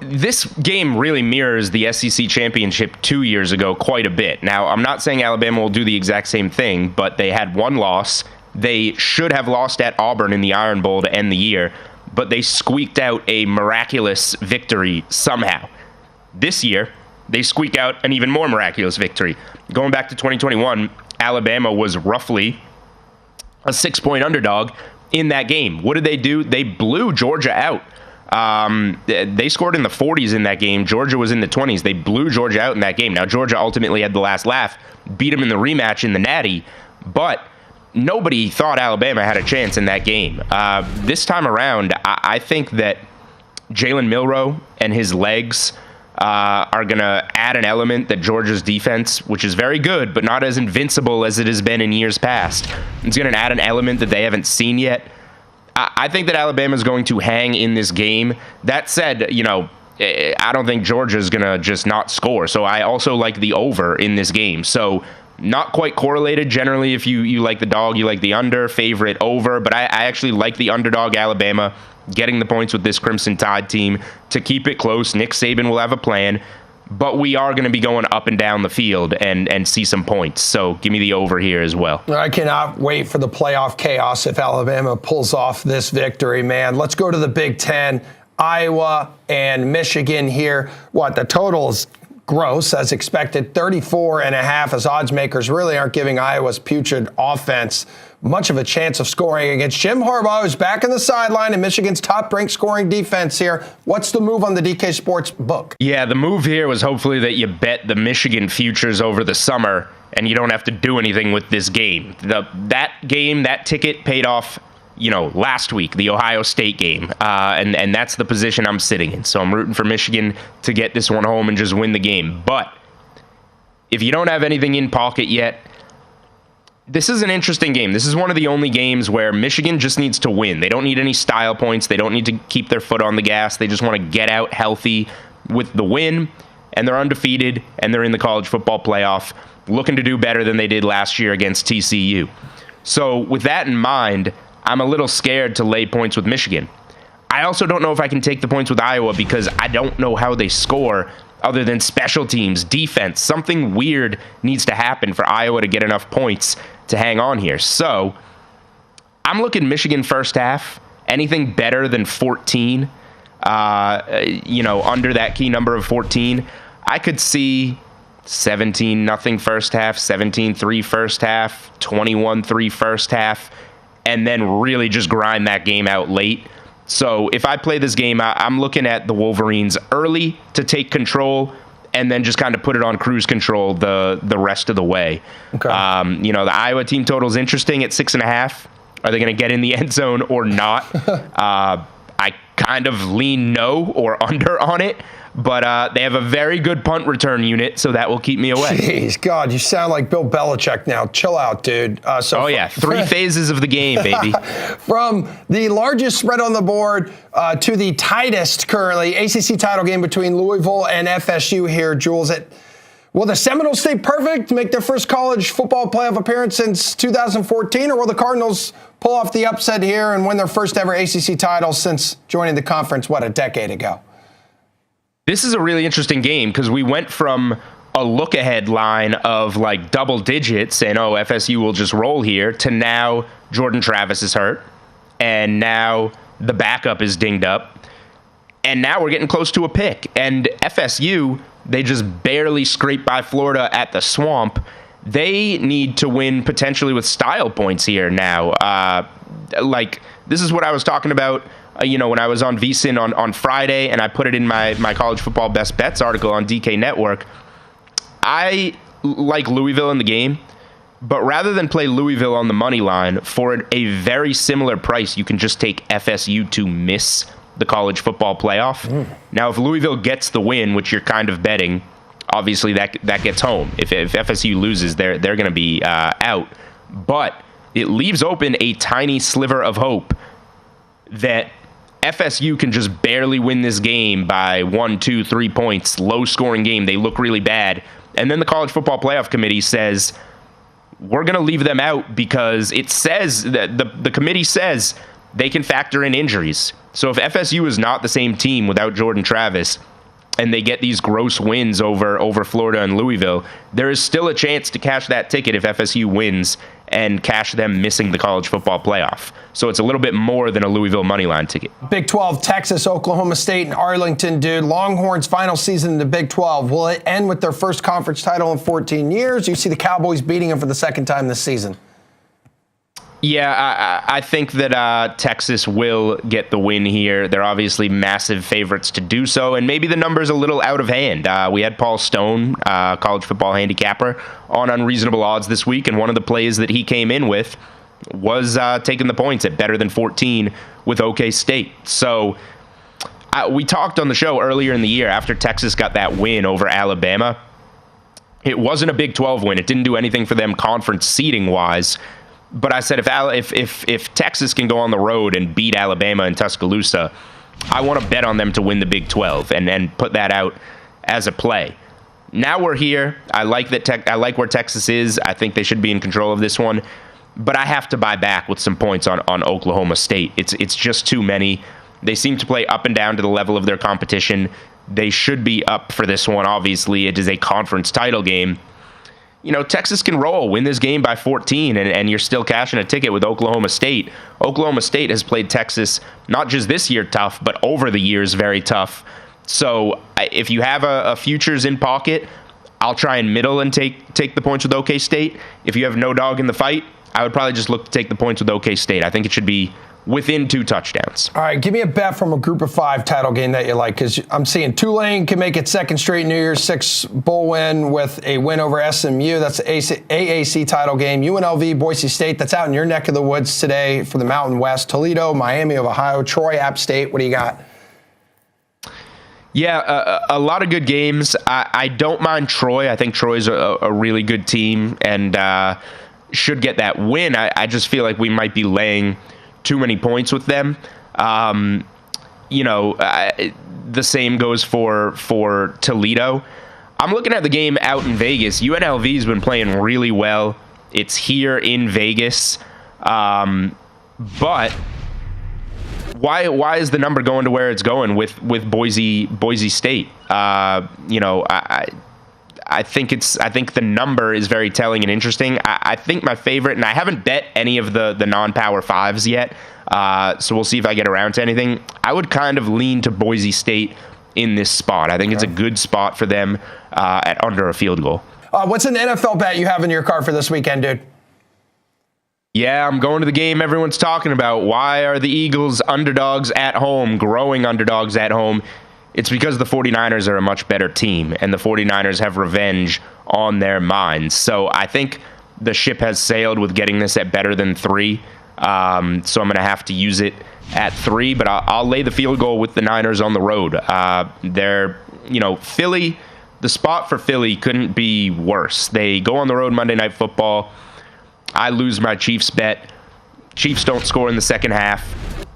This game really mirrors the SEC championship 2 years ago quite a bit. Now, I'm not saying Alabama will do the exact same thing, but they had one loss. They should have lost at Auburn in the Iron Bowl to end the year, but they squeaked out a miraculous victory somehow. This year, they squeak out an even more miraculous victory. Going back to 2021, Alabama was roughly a 6-point underdog in that game. What did they do? They blew Georgia out. They scored in the 40s in that game. Georgia was in the 20s. They blew Georgia out in that game. Now, Georgia ultimately had the last laugh, beat them in the rematch in the Natty, but nobody thought Alabama had a chance in that game. This time around, I think that Jalen Milroe and his legs are going to add an element that Georgia's defense, which is very good, but not as invincible as it has been in years past. It's going to add an element that they haven't seen yet. I think that Alabama is going to hang in this game. That said, I don't think Georgia is going to just not score. So I also like the over in this game. So not quite correlated. Generally, if you like the dog, you like the under, favorite over. But I actually like the underdog Alabama getting the points with this Crimson Tide team to keep it close. Nick Saban will have a plan, but we are going to be going up and down the field and see some points. So give me the over here as well. I cannot wait for the playoff chaos if Alabama pulls off this victory, man. Let's go to the Big Ten. Iowa and Michigan here. The total is gross, as expected. 34.5, as odds makers really aren't giving Iowa's putrid offense much of a chance of scoring against Jim Harbaugh, who's back in the sideline and Michigan's top-ranked scoring defense here. What's the move on the DK Sports book? Yeah, the move here was hopefully that you bet the Michigan futures over the summer and you don't have to do anything with this game. That ticket paid off, last week, the Ohio State game, and that's the position I'm sitting in. So I'm rooting for Michigan to get this one home and just win the game. But if you don't have anything in pocket yet, this is an interesting game. This is one of the only games where Michigan just needs to win. They don't need any style points. They don't need to keep their foot on the gas. They just want to get out healthy with the win, and they're undefeated, and they're in the college football playoff, looking to do better than they did last year against TCU. So with that in mind, I'm a little scared to lay points with Michigan. I also don't know if I can take the points with Iowa because I don't know how they score other than special teams, defense. Something weird needs to happen for Iowa to get enough points to hang on here. So I'm looking Michigan first half, anything better than 14, under that key number of 14. I could see 17-0 first half, 17-3 first half, 21-3 first half, and then really just grind that game out late. So if I play this game, I'm looking at the Wolverines early to take control and then just kind of put it on cruise control the rest of the way. Okay. The Iowa team total is interesting at 6.5. Are they going to get in the end zone or not? I kind of lean no or under on it, but they have a very good punt return unit, so that will keep me away. Jeez, God, you sound like Bill Belichick now. Chill out, dude. Three phases of the game, baby. From the largest spread on the board to the tightest currently, ACC title game between Louisville and FSU here, Jules. Will the Seminoles stay perfect, make their first college football playoff appearance since 2014, or will the Cardinals pull off the upset here and win their first ever ACC title since joining the conference, a decade ago? This is a really interesting game because we went from a look-ahead line of like double digits saying, FSU will just roll here, to now Jordan Travis is hurt. And now The backup is dinged up. And now we're getting close to a pick. And FSU, they just barely scraped by Florida at the Swamp. They need to win potentially with style points here now. This is what I was talking about, when I was on VSiN on Friday, and I put it in my college football best bets article on DK Network. I like Louisville in the game, but rather than play Louisville on the money line for a very similar price, you can just take FSU to miss the college football playoff. Now, if Louisville gets the win, which you're kind of betting, obviously that gets home. If FSU loses, they're going to be out. But it leaves open a tiny sliver of hope that FSU can just barely win this game by 1, 2, 3 points, low-scoring game. They look really bad. And then the College Football Playoff Committee says, we're going to leave them out because it says that the committee says they can factor in injuries. So if FSU is not the same team without Jordan Travis, and they get these gross wins over Florida and Louisville, there is still a chance to cash that ticket if FSU wins and cash them missing the college football playoff. So it's a little bit more than a Louisville moneyline ticket. Big 12, Texas, Oklahoma State, and Arlington, dude. Longhorns' final season in the Big 12. Will it end with their first conference title in 14 years? You see the Cowboys beating them for the second time this season. Yeah, I think that Texas will get the win here. They're obviously massive favorites to do so, and maybe the number's a little out of hand. We had Paul Stone, college football handicapper, on Unreasonable Odds this week, and one of the plays that he came in with was taking the points at better than 14 with OK State. So we talked on the show earlier in the year after Texas got that win over Alabama. It wasn't a Big 12 win. It didn't do anything for them conference seeding-wise. But I said if Texas can go on the road and beat Alabama in Tuscaloosa, I want to bet on them to win the Big 12 and put that out as a play. Now we're here. I like I like where Texas is. I think they should be in control of this one. But I have to buy back with some points on Oklahoma State. It's just too many. They seem to play up and down to the level of their competition. They should be up for this one. Obviously, it is a conference title game. Texas can roll, win this game by 14, and you're still cashing a ticket with Oklahoma State. Oklahoma State has played Texas not just this year tough, but over the years very tough. So if you have a futures in pocket, I'll try and middle and take the points with OK State. If you have no dog in the fight, I would probably just look to take the points with OK State. I think it should be within 2 touchdowns. All right, give me a bet from a Group of 5 title game that you like, because I'm seeing Tulane can make it second straight New Year's 6 bowl win with a win over SMU. That's the AAC title game. UNLV, Boise State, that's out in your neck of the woods today for the Mountain West. Toledo, Miami of Ohio, Troy, App State. What do you got? Yeah, a lot of good games. I don't mind Troy. I think Troy's a really good team and should get that win. I just feel like we might be laying too many points with them. The same goes for Toledo. I'm looking at the game out in Vegas. UNLV's been playing really well. It's here in Vegas. But why is the number going to where it's going with Boise State? I think the number is very telling and interesting. I think my favorite, and I haven't bet any of the non-power 5s yet, so we'll see if I get around to anything. I would kind of lean to Boise State in this spot. I think it's a good spot for them at under a field goal. What's an NFL bet you have in your car for this weekend, dude? Yeah, I'm going to the game everyone's talking about. Why are the Eagles underdogs at home, growing underdogs at home? It's because the 49ers are a much better team, and the 49ers have revenge on their minds. So I think the ship has sailed with getting this at better than 3. So I'm going to have to use it at 3, but I'll lay the field goal with the Niners on the road. Philly, the spot for Philly couldn't be worse. They go on the road Monday Night Football. I lose my Chiefs bet. Chiefs don't score in the second half.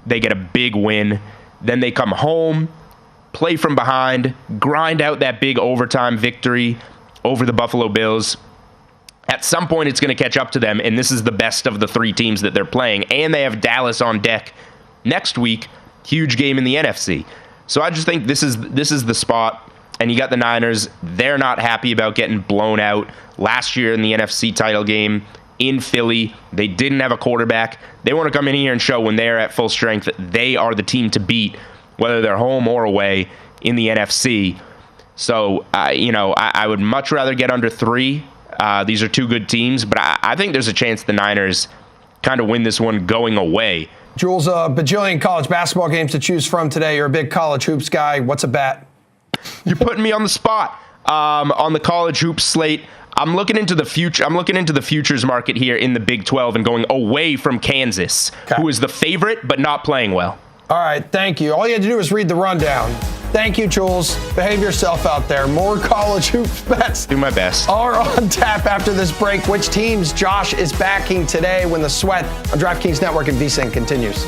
They get a big win. Then they come home, play from behind, grind out that big overtime victory over the Buffalo Bills. At some point, it's going to catch up to them, and this is the best of the 3 teams that they're playing, and they have Dallas on deck next week. Huge game in the NFC. So I just think this is the spot, and you got the Niners. They're not happy about getting blown out last year in the NFC title game in Philly. They didn't have a quarterback. They want to come in here and show when they're at full strength that they are the team to beat, whether they're home or away in the NFC. So, I would much rather get under 3. These are 2 good teams, but I think there's a chance the Niners kind of win this one going away. Jules, a bajillion college basketball games to choose from today. You're a big college hoops guy. What's a bet? You're putting me on the spot. On the college hoops slate, I'm looking into the future. I'm looking into the futures market here in the Big 12 and going away from Kansas, who is the favorite but not playing well. All right, thank you. All you had to do was read the rundown. Thank you, Jules. Behave yourself out there. More college hoops bets. Do my best. Are on tap after this break. Which teams Josh is backing today when the sweat on DraftKings Network and VSiN continues?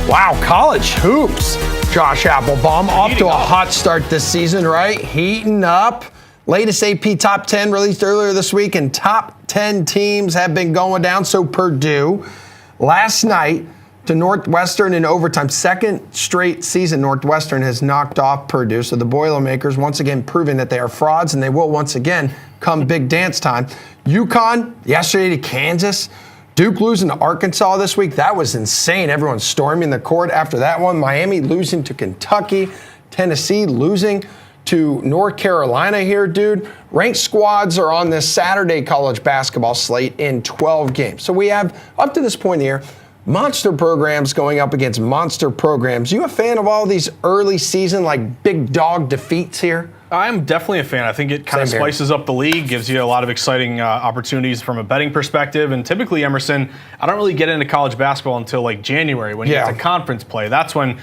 Wow, college hoops. Josh Applebaum off to Heating a up. hot start this season, right? Heating up. Latest AP Top 10 released earlier this week, and top 10 teams have been going down. So Purdue, last night to Northwestern in overtime. Second straight season Northwestern has knocked off Purdue. So the Boilermakers once again proving that they are frauds, and they will once again come big dance time. UConn yesterday to Kansas. Duke losing to Arkansas this week. That was insane. Everyone storming the court after that one. Miami losing to Kentucky. Tennessee losing to North Carolina here, dude. Ranked squads are on this Saturday college basketball slate in 12 games. So we have, up to this point in the year, monster programs going up against monster programs. You a fan of all these early season, like, big dog defeats here? I'm definitely a fan. I think it kind of Same here. spices up the league, gives you a lot of exciting opportunities from a betting perspective. And typically, Emerson, I don't really get into college basketball until like January when you get to conference play. That's when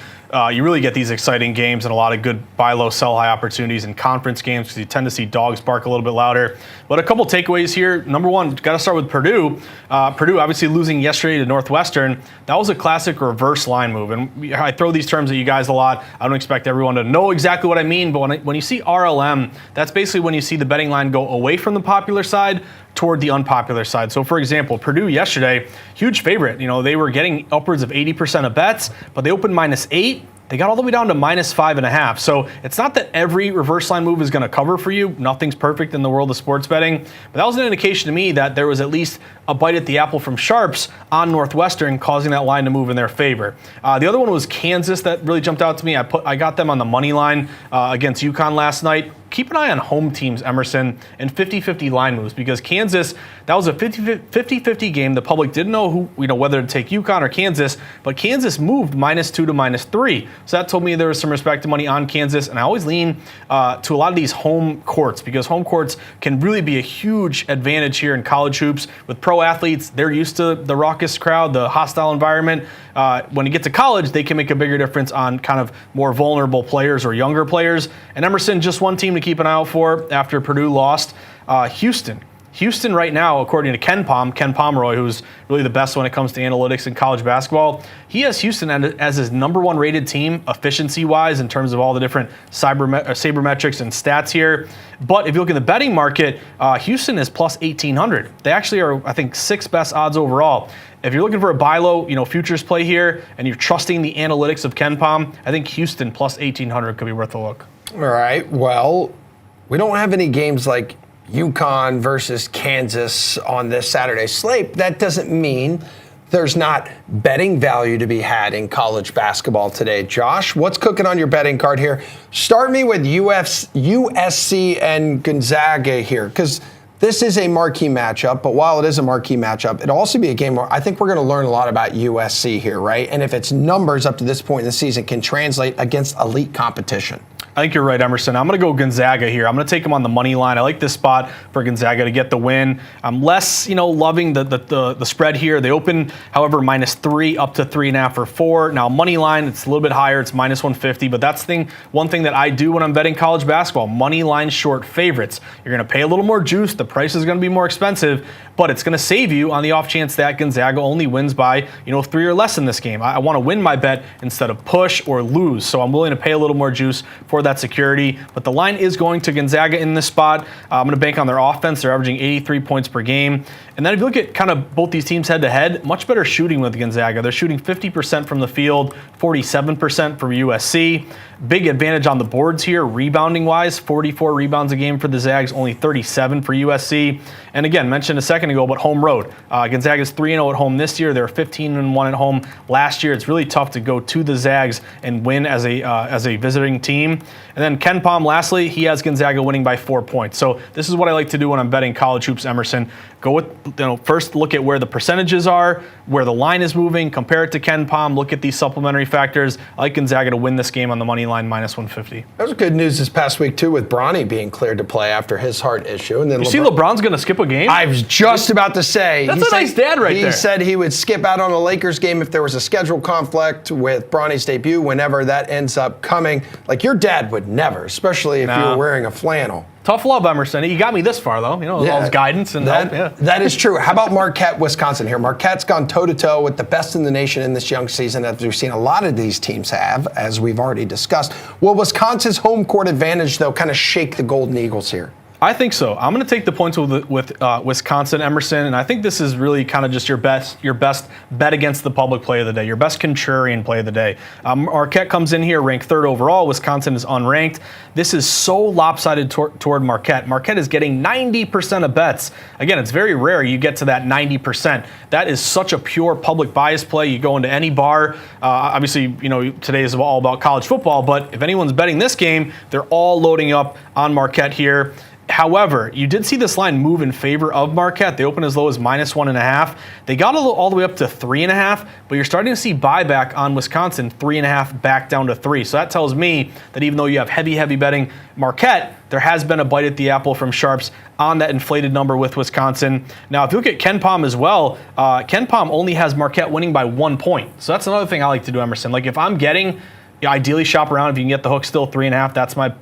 you really get these exciting games and a lot of good buy low, sell high opportunities in conference games because you tend to see dogs bark a little bit louder. But a couple takeaways here. Number one, got to start with Purdue. Purdue obviously losing yesterday to Northwestern. That was a classic reverse line move. And I throw these terms at you guys a lot. I don't expect everyone to know exactly what I mean, but when you see RLM, that's basically when you see the betting line go away from the popular side toward the unpopular side. So for example, Purdue yesterday, huge favorite. You know, they were getting upwards of 80% of bets, but they opened -8. They got all the way down to -5.5. So it's not that every reverse line move is going to cover for you. Nothing's perfect in the world of sports betting. But that was an indication to me that there was at least a bite at the apple from sharps on Northwestern, causing that line to move in their favor. The other one was Kansas that really jumped out to me. I got them on the money line against UConn last night. Keep an eye on home teams, Emerson, and 50-50 line moves because Kansas, that was a 50-50 game. The public didn't know whether to take UConn or Kansas, but Kansas moved -2 to -3. So that told me there was some respect to money on Kansas, and I always lean to a lot of these home courts because home courts can really be a huge advantage here in college hoops. With pro athletes, they're used to the raucous crowd, the hostile environment. When you get to college, they can make a bigger difference on kind of more vulnerable players or younger players. And Emerson, just one team to keep an eye out for after Purdue lost, Houston. Houston right now, according to Ken Pomeroy, who's really the best when it comes to analytics in college basketball, he has Houston as his #1 rated team efficiency-wise in terms of all the different sabermetrics and stats here. But if you look at the betting market, Houston is plus 1,800. They actually are, I think, 6th best odds overall. If you're looking for a buy low, futures play here, and you're trusting the analytics of Ken Pom, I think Houston plus 1,800 could be worth a look. All right, well, we don't have any games like UConn versus Kansas on this Saturday slate. That doesn't mean there's not betting value to be had in college basketball today. Josh, what's cooking on your betting card here? Start me with USC and Gonzaga here, because this is a marquee matchup, but while it is a marquee matchup, it'll also be a game where I think we're going to learn a lot about USC here, right? And if its numbers up to this point in the season can translate against elite competition. I think you're right, Emerson. I'm going to go Gonzaga here. I'm going to take them on the money line. I like this spot for Gonzaga to get the win. I'm less, loving the spread here. They open, however, -3 up to 3.5 or 4. Now, money line, it's a little bit higher. It's -150, but that's one thing that I do when I'm betting college basketball. Money line short favorites. You're going to pay a little more juice. The price is going to be more expensive, but it's going to save you on the off chance that Gonzaga only wins by, 3 or less in this game. I want to win my bet instead of push or lose, so I'm willing to pay a little more juice for that security. But the line is going to Gonzaga in this spot. I'm going to bank on their offense. They're averaging 83 points per game. And then if you look at kind of both these teams head-to-head, much better shooting with Gonzaga. They're shooting 50% from the field, 47% from USC. Big advantage on the boards here, rebounding-wise. 44 rebounds a game for the Zags, only 37 for USC. And again, mentioned a second ago, but home road. Gonzaga's 3-0 at home this year. They're 15-1 at home last year. It's really tough to go to the Zags and win as a visiting team. And then Ken Pom, lastly, he has Gonzaga winning by 4 points. So this is what I like to do when I'm betting college hoops, Emerson. Go with, first look at where the percentages are, where the line is moving, compare it to Ken Pom, look at these supplementary factors. I like Gonzaga to win this game on the money line, -150. That was good news this past week, too, with Bronny being cleared to play after his heart issue. And then You see LeBron's going to skip a game? I was just about to say. That's a nice dad right there. He said he would skip out on a Lakers game if there was a schedule conflict with Bronny's debut, whenever that ends up coming. Like, your dad would never, especially if you were wearing a flannel. Tough love, Emerson. You got me this far, though. All his guidance and help. Yeah. That is true. How about Marquette, Wisconsin here? Marquette's gone toe-to-toe with the best in the nation in this young season, as we've seen a lot of these teams have, as we've already discussed. Will Wisconsin's home court advantage, though, kind of shake the Golden Eagles here? I think so. I'm going to take the points with Wisconsin, Emerson, and I think this is really kind of just your best bet against the public play of the day, your best contrarian play of the day. Marquette comes in here ranked 3rd overall. Wisconsin is unranked. This is so lopsided toward Marquette. Marquette is getting 90% of bets. Again, it's very rare you get to that 90%. That is such a pure public bias play. You go into any bar. Obviously, today is all about college football, but if anyone's betting this game, they're all loading up on Marquette here. However, you did see this line move in favor of Marquette. They opened as low as -1.5. They got all the way up to 3.5, but you're starting to see buyback on Wisconsin, 3.5 back down to 3. So that tells me that even though you have heavy betting Marquette, there has been a bite at the apple from sharps on that inflated number with Wisconsin. Now, if you look at KenPom as well, KenPom only has Marquette winning by 1 point. So that's another thing I like to do, Emerson. Like if I'm getting, ideally shop around if you can get the hook still 3.5.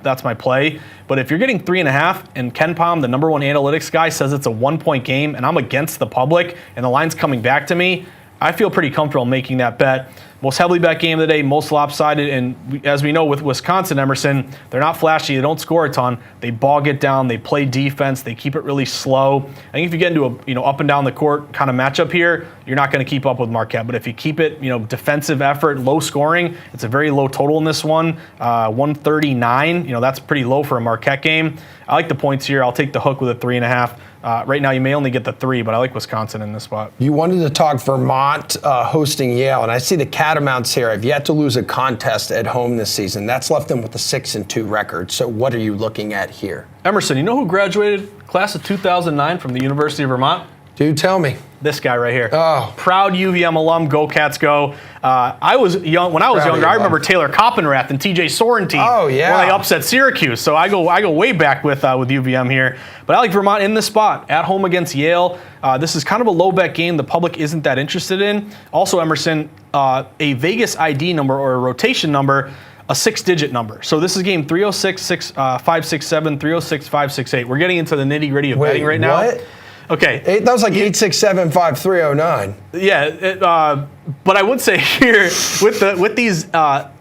That's my play. But if you're getting 3.5 and KenPom, the number 1 analytics guy, says it's a 1-point game and I'm against the public and the line's coming back to me, I feel pretty comfortable making that bet. Most heavily bet game of the day, most lopsided, and as we know with Wisconsin, Emerson, they're not flashy, they don't score a ton, they bog it down, they play defense, they keep it really slow. I think if you get into a up and down the court kind of matchup here, you're not going to keep up with Marquette. But if you keep it, defensive effort, low scoring, it's a very low total in this one, 139. That's pretty low for a Marquette game. I like the points here. I'll take the hook with a 3.5. Right now, you may only get the 3, but I like Wisconsin in this spot. You wanted to talk Vermont hosting Yale, and I see the Catamounts here have yet to lose a contest at home this season. That's left them with a 6-2 record. So what are you looking at here? Emerson, you know who graduated class of 2009 from the University of Vermont? Do tell me. This guy right here. Oh. Proud UVM alum, go Cats go. I was young when I was younger. I remember Taylor Coppenrath and TJ Sorrentine. Oh yeah. When they upset Syracuse. So I go way back with UVM here. But I like Vermont in this spot at home against Yale. This is kind of a low bet game. The public isn't that interested in. Also, Emerson, a Vegas ID number or a rotation number, a 6-digit number. So this is game 306 567 306 568. We're getting into the nitty gritty of betting right now. What? Okay. That was like 8675309. Yeah, but I would say here with these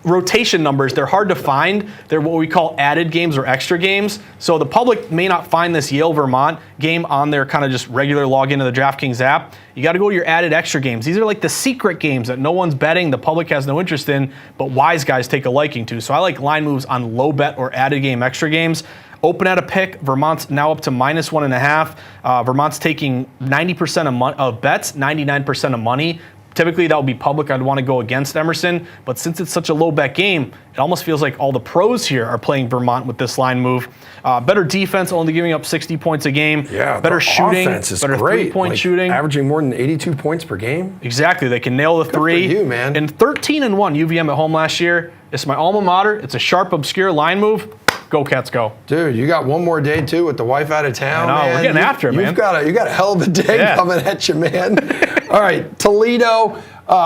rotation numbers, they're hard to find. They're what we call added games or extra games. So the public may not find this Yale-Vermont game on their kind of just regular login to the DraftKings app. You got to go to your added extra games. These are like the secret games that no one's betting, the public has no interest in, but wise guys take a liking to. So I like line moves on low bet or added game extra games. Open at a pick. Vermont's now up to -1.5. Vermont's taking 90% of bets, 99% of money. Typically, that would be public. I'd want to go against Emerson. But since it's such a low bet game, it almost feels like all the pros here are playing Vermont with this line move. Better defense, only giving up 60 points a game. Yeah, better shooting. Offense is better great. 3-point shooting. Averaging more than 82 points per game. Exactly. They can nail the Good three. for you, man. And 13-1 UVM at home last year. It's my alma mater. It's a sharp, obscure line move. Go Cats, go. Dude, you got one more day, too, with the wife out of town, I know, man. we're getting after it, man. You got a hell of a day coming at you, man. All right, Toledo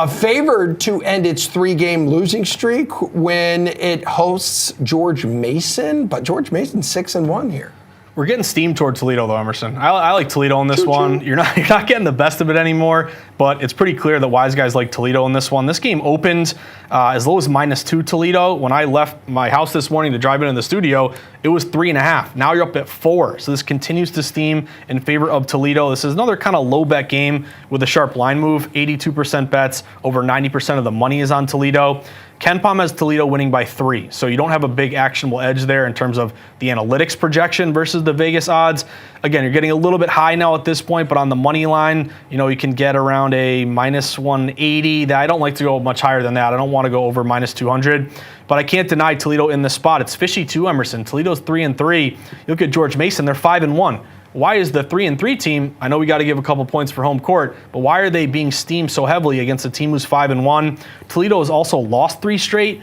favored to end its 3-game losing streak when it hosts George Mason, but George Mason's 6-1 here. We're getting steam toward Toledo, though, Emerson. I like Toledo in this one. You're not getting the best of it anymore, but it's pretty clear that wise guys like Toledo in this one. This game opened as low as -2 Toledo. When I left my house this morning to drive into the studio, it was 3.5. Now you're up at 4. So this continues to steam in favor of Toledo. This is another kind of low bet game with a sharp line move. 82% bets, over 90% of the money is on Toledo. KenPom has Toledo winning by 3, so you don't have a big actionable edge there in terms of the analytics projection versus the Vegas odds. Again, you're getting a little bit high now at this point, but on the money line, you can get around a -180. I don't like to go much higher than that. I don't want to go over -200, but I can't deny Toledo in this spot. It's fishy too, Emerson. Toledo's 3-3. You look at George Mason, they're 5-1. Why is the 3-3 team, I know we got to give a couple points for home court, but why are they being steamed so heavily against a team who's 5-1? Toledo has also lost 3 straight.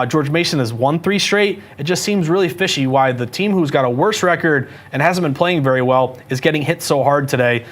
George Mason has won 3 straight. It just seems really fishy why the team who's got a worse record and hasn't been playing very well is getting hit so hard today.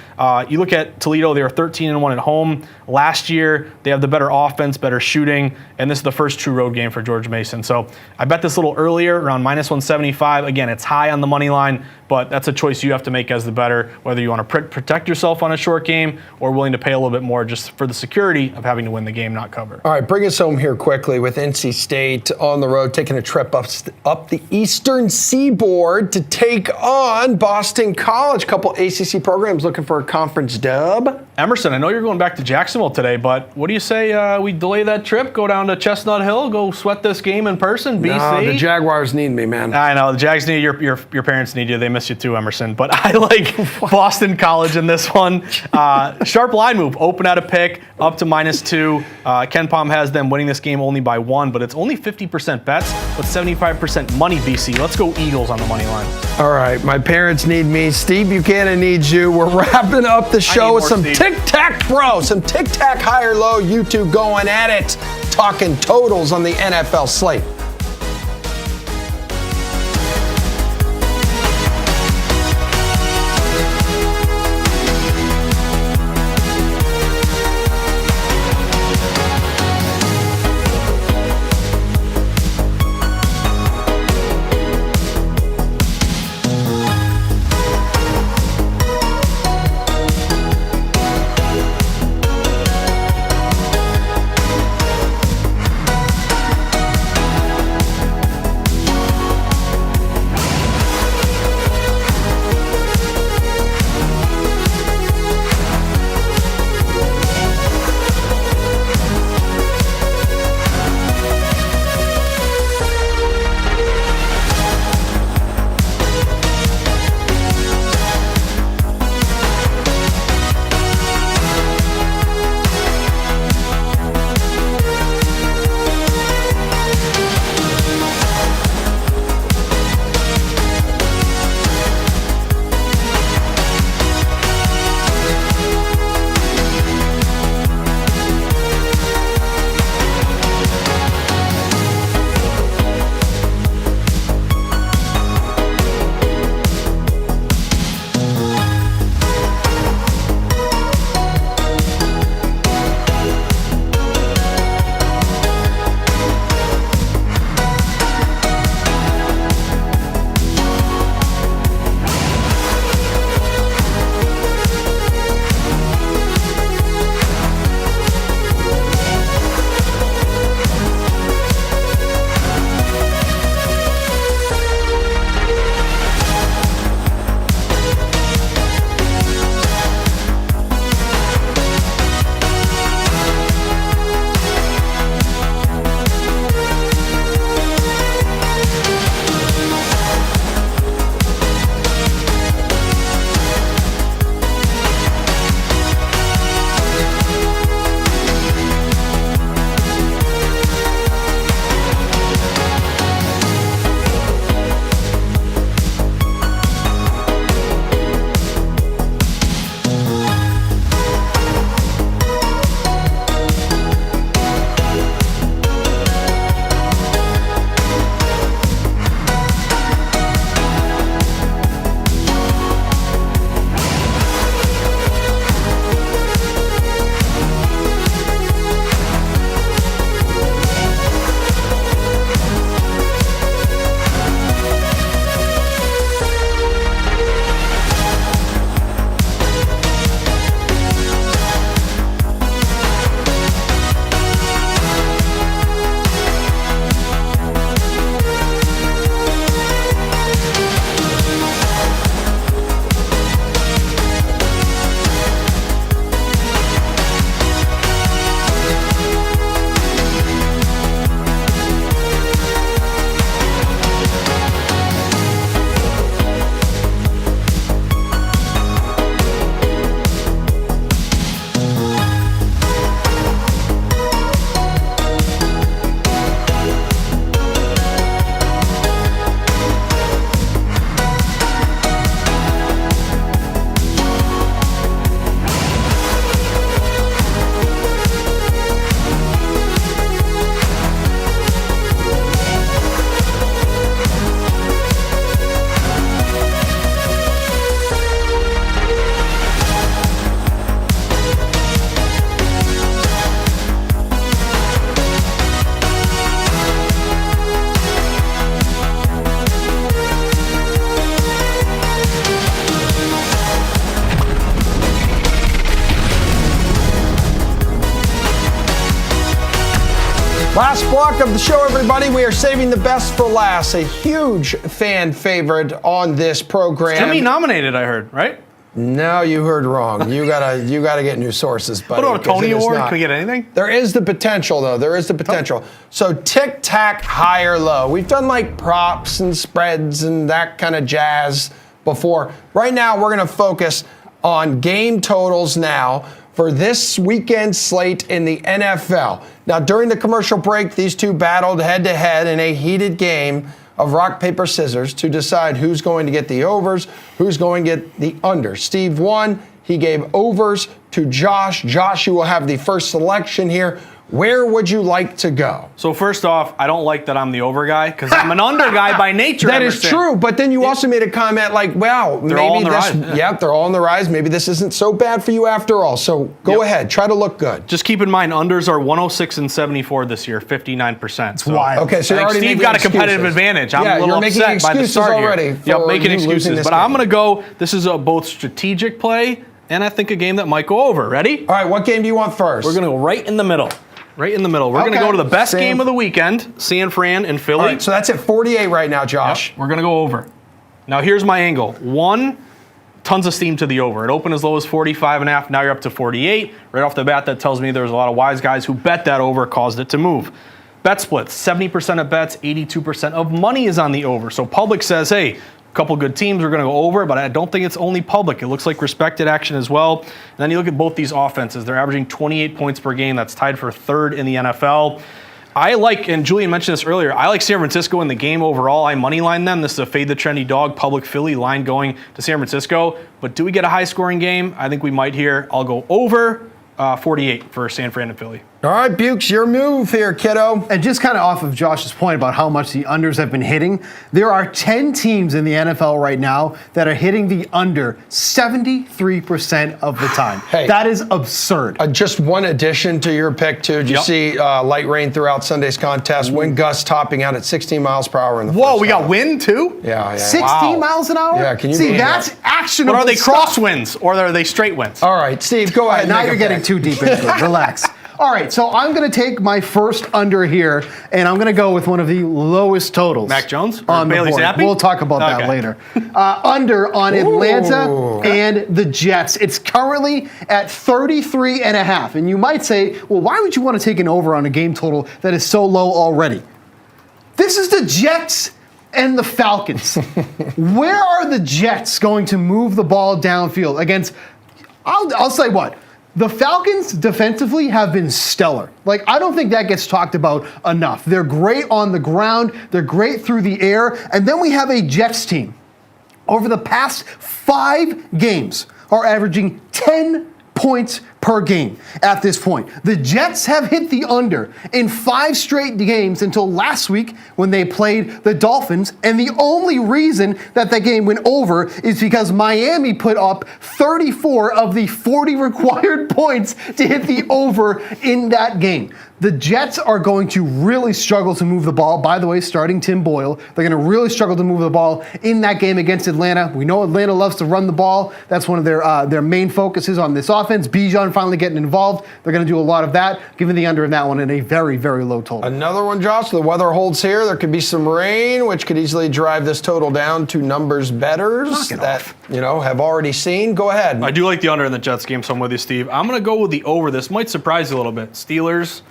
You look at Toledo, they were 13-1 at home. Last year, they have the better offense, better shooting, and this is the first true road game for George Mason. So I bet this a little earlier, around -175. Again, it's high on the money line, but that's a choice you have to make as the bettor, whether you want to protect yourself on a short game or willing to pay a little bit more just for the security of having to win the game, not cover. All right, bring us home here quickly with NC State on the road, taking a trip up the eastern seaboard to take on Boston College. Couple ACC programs looking for a conference dub. Emerson, I know you're going back to Jacksonville today, but what do you say we delay that trip, go down to Chestnut Hill, go sweat this game in person, BC? No, the Jaguars need me, man. I know, the Jags need you, your parents need you, they miss you too, Emerson. But I like Boston College in this one. Sharp line move, open at a pick, up to -2. Ken Pom has them winning this game only by 1, but it's only 50% bets, but 75% money, BC. Let's go Eagles on the money line. All right, my parents need me. Steve Buchanan needs you. We're wrapping up the show with some tic-tac-bro, some tic-tac higher-low, you two going at it, talking totals on the NFL slate. Last block of the show, everybody. We are saving the best for last. A huge fan favorite on this program. Jimmy nominated, I heard, right? No, you heard wrong. You gotta get new sources, buddy. What about a Tony 'cause it is Award? not. Can we get anything? There is the potential, though. There is the potential. So tic tac, high or low. We've done like props and spreads and that kind of jazz before. Right now, we're gonna focus on game totals now for this weekend slate in the NFL. Now, during the commercial break, these two battled head-to-head in a heated game of rock, paper, scissors to decide who's going to get the overs, who's going to get the unders. Steve won. He gave overs to Josh. Josh, you will have the first selection here. Where would you like to go? So first off, I don't like that I'm the over guy because I'm an under guy by nature. That is Emerson. true, but then you also made a comment like, "Wow, They're all on the rise. Yeah, they're all on the rise. Maybe this isn't so bad for you after all." So go ahead, try to look good. Just keep in mind, unders are 106 and 74 this year, 59%. So wild. Okay, so I you're think already Steve making got a competitive excuses. advantage. I'm Yeah, a little you're making upset by the excuses start already here. for Yep, making you losing excuses. this But game. I'm going to go. This is a both strategic play and I think a game that might go over. Ready? All right, what game do you want first? We're going to go right in the middle. Right in the middle. We're going to Okay. go to the best San- game of the weekend, San Fran and Philly. All right, so that's at 48 right now, Josh. We're going to go over. Now, here's my angle. One, tons of steam to the over. It opened as low as 45.5. Now you're up to 48. Right off the bat, that tells me there's a lot of wise guys who bet that over caused it to move. Bet splits, 70% of bets, 82% of money is on the over. So public says, hey, a couple good teams are going to go over, but I don't think it's only public. It looks like respected action as well. And then you look at both these offenses. They're averaging 28 points per game. That's tied for third in the NFL. I like, and Julian mentioned this earlier, I like San Francisco in the game overall. I moneyline them. This is a fade the trendy dog, public Philly line going to San Francisco. But do we get a high-scoring game? I think we might here. I'll go over 48 for San Fran and Philly. All right, Bukes, your move here, kiddo. And just kind of off of Josh's point about how much the unders have been hitting, there are 10 teams in the NFL right now that are hitting the under 73% of the time. Hey. That is absurd. Just one addition to your pick, too. Did you Yep. see light rain throughout Sunday's contest? Wind gusts topping out at 16 miles per hour in the Whoa, first we got half. wind too? Yeah, yeah. 16 Wow. miles an hour? Yeah, can you See, believe that's that? actionable. But are they stuff. crosswinds or are they straight winds? All right, Steve, go ahead. and Now make you're a getting pick. too deep into it. Relax. All right, so I'm going to take my first under here, and I'm going to go with one of the lowest totals. Mac Jones or on the Bailey board. Zappi? We'll talk about that Okay. later. Under on Atlanta Ooh. and the Jets. It's currently at 33.5. And you might say, well, why would you want to take an over on a game total that is so low already? This is the Jets and the Falcons. Where are the Jets going to move the ball downfield against? I'll say what? The Falcons defensively have been stellar. Like, I don't think that gets talked about enough. They're great on the ground, they're great through the air, and then we have a Jets team. Over the past 5 games are averaging 10 points per game at this point. The Jets have hit the under in 5 straight games until last week when they played the Dolphins, and the only reason that game went over is because Miami put up 34 of the 40 required points to hit the over in that game. The Jets are going to really struggle to move the ball. By the way, starting Tim Boyle, they're going to really struggle to move the ball in that game against Atlanta. We know Atlanta loves to run the ball. That's one of their main focuses on this offense. Bijan finally getting involved. They're going to do a lot of that, giving the under in that one in a very, very low total. Another one, Josh. The weather holds here. There could be some rain, which could easily drive this total down to numbers betters Knock it that off. have already seen. Go ahead. I do like the under in the Jets game, so I'm with you, Steve. I'm going to go with the over. This might surprise you a little bit. Steelers,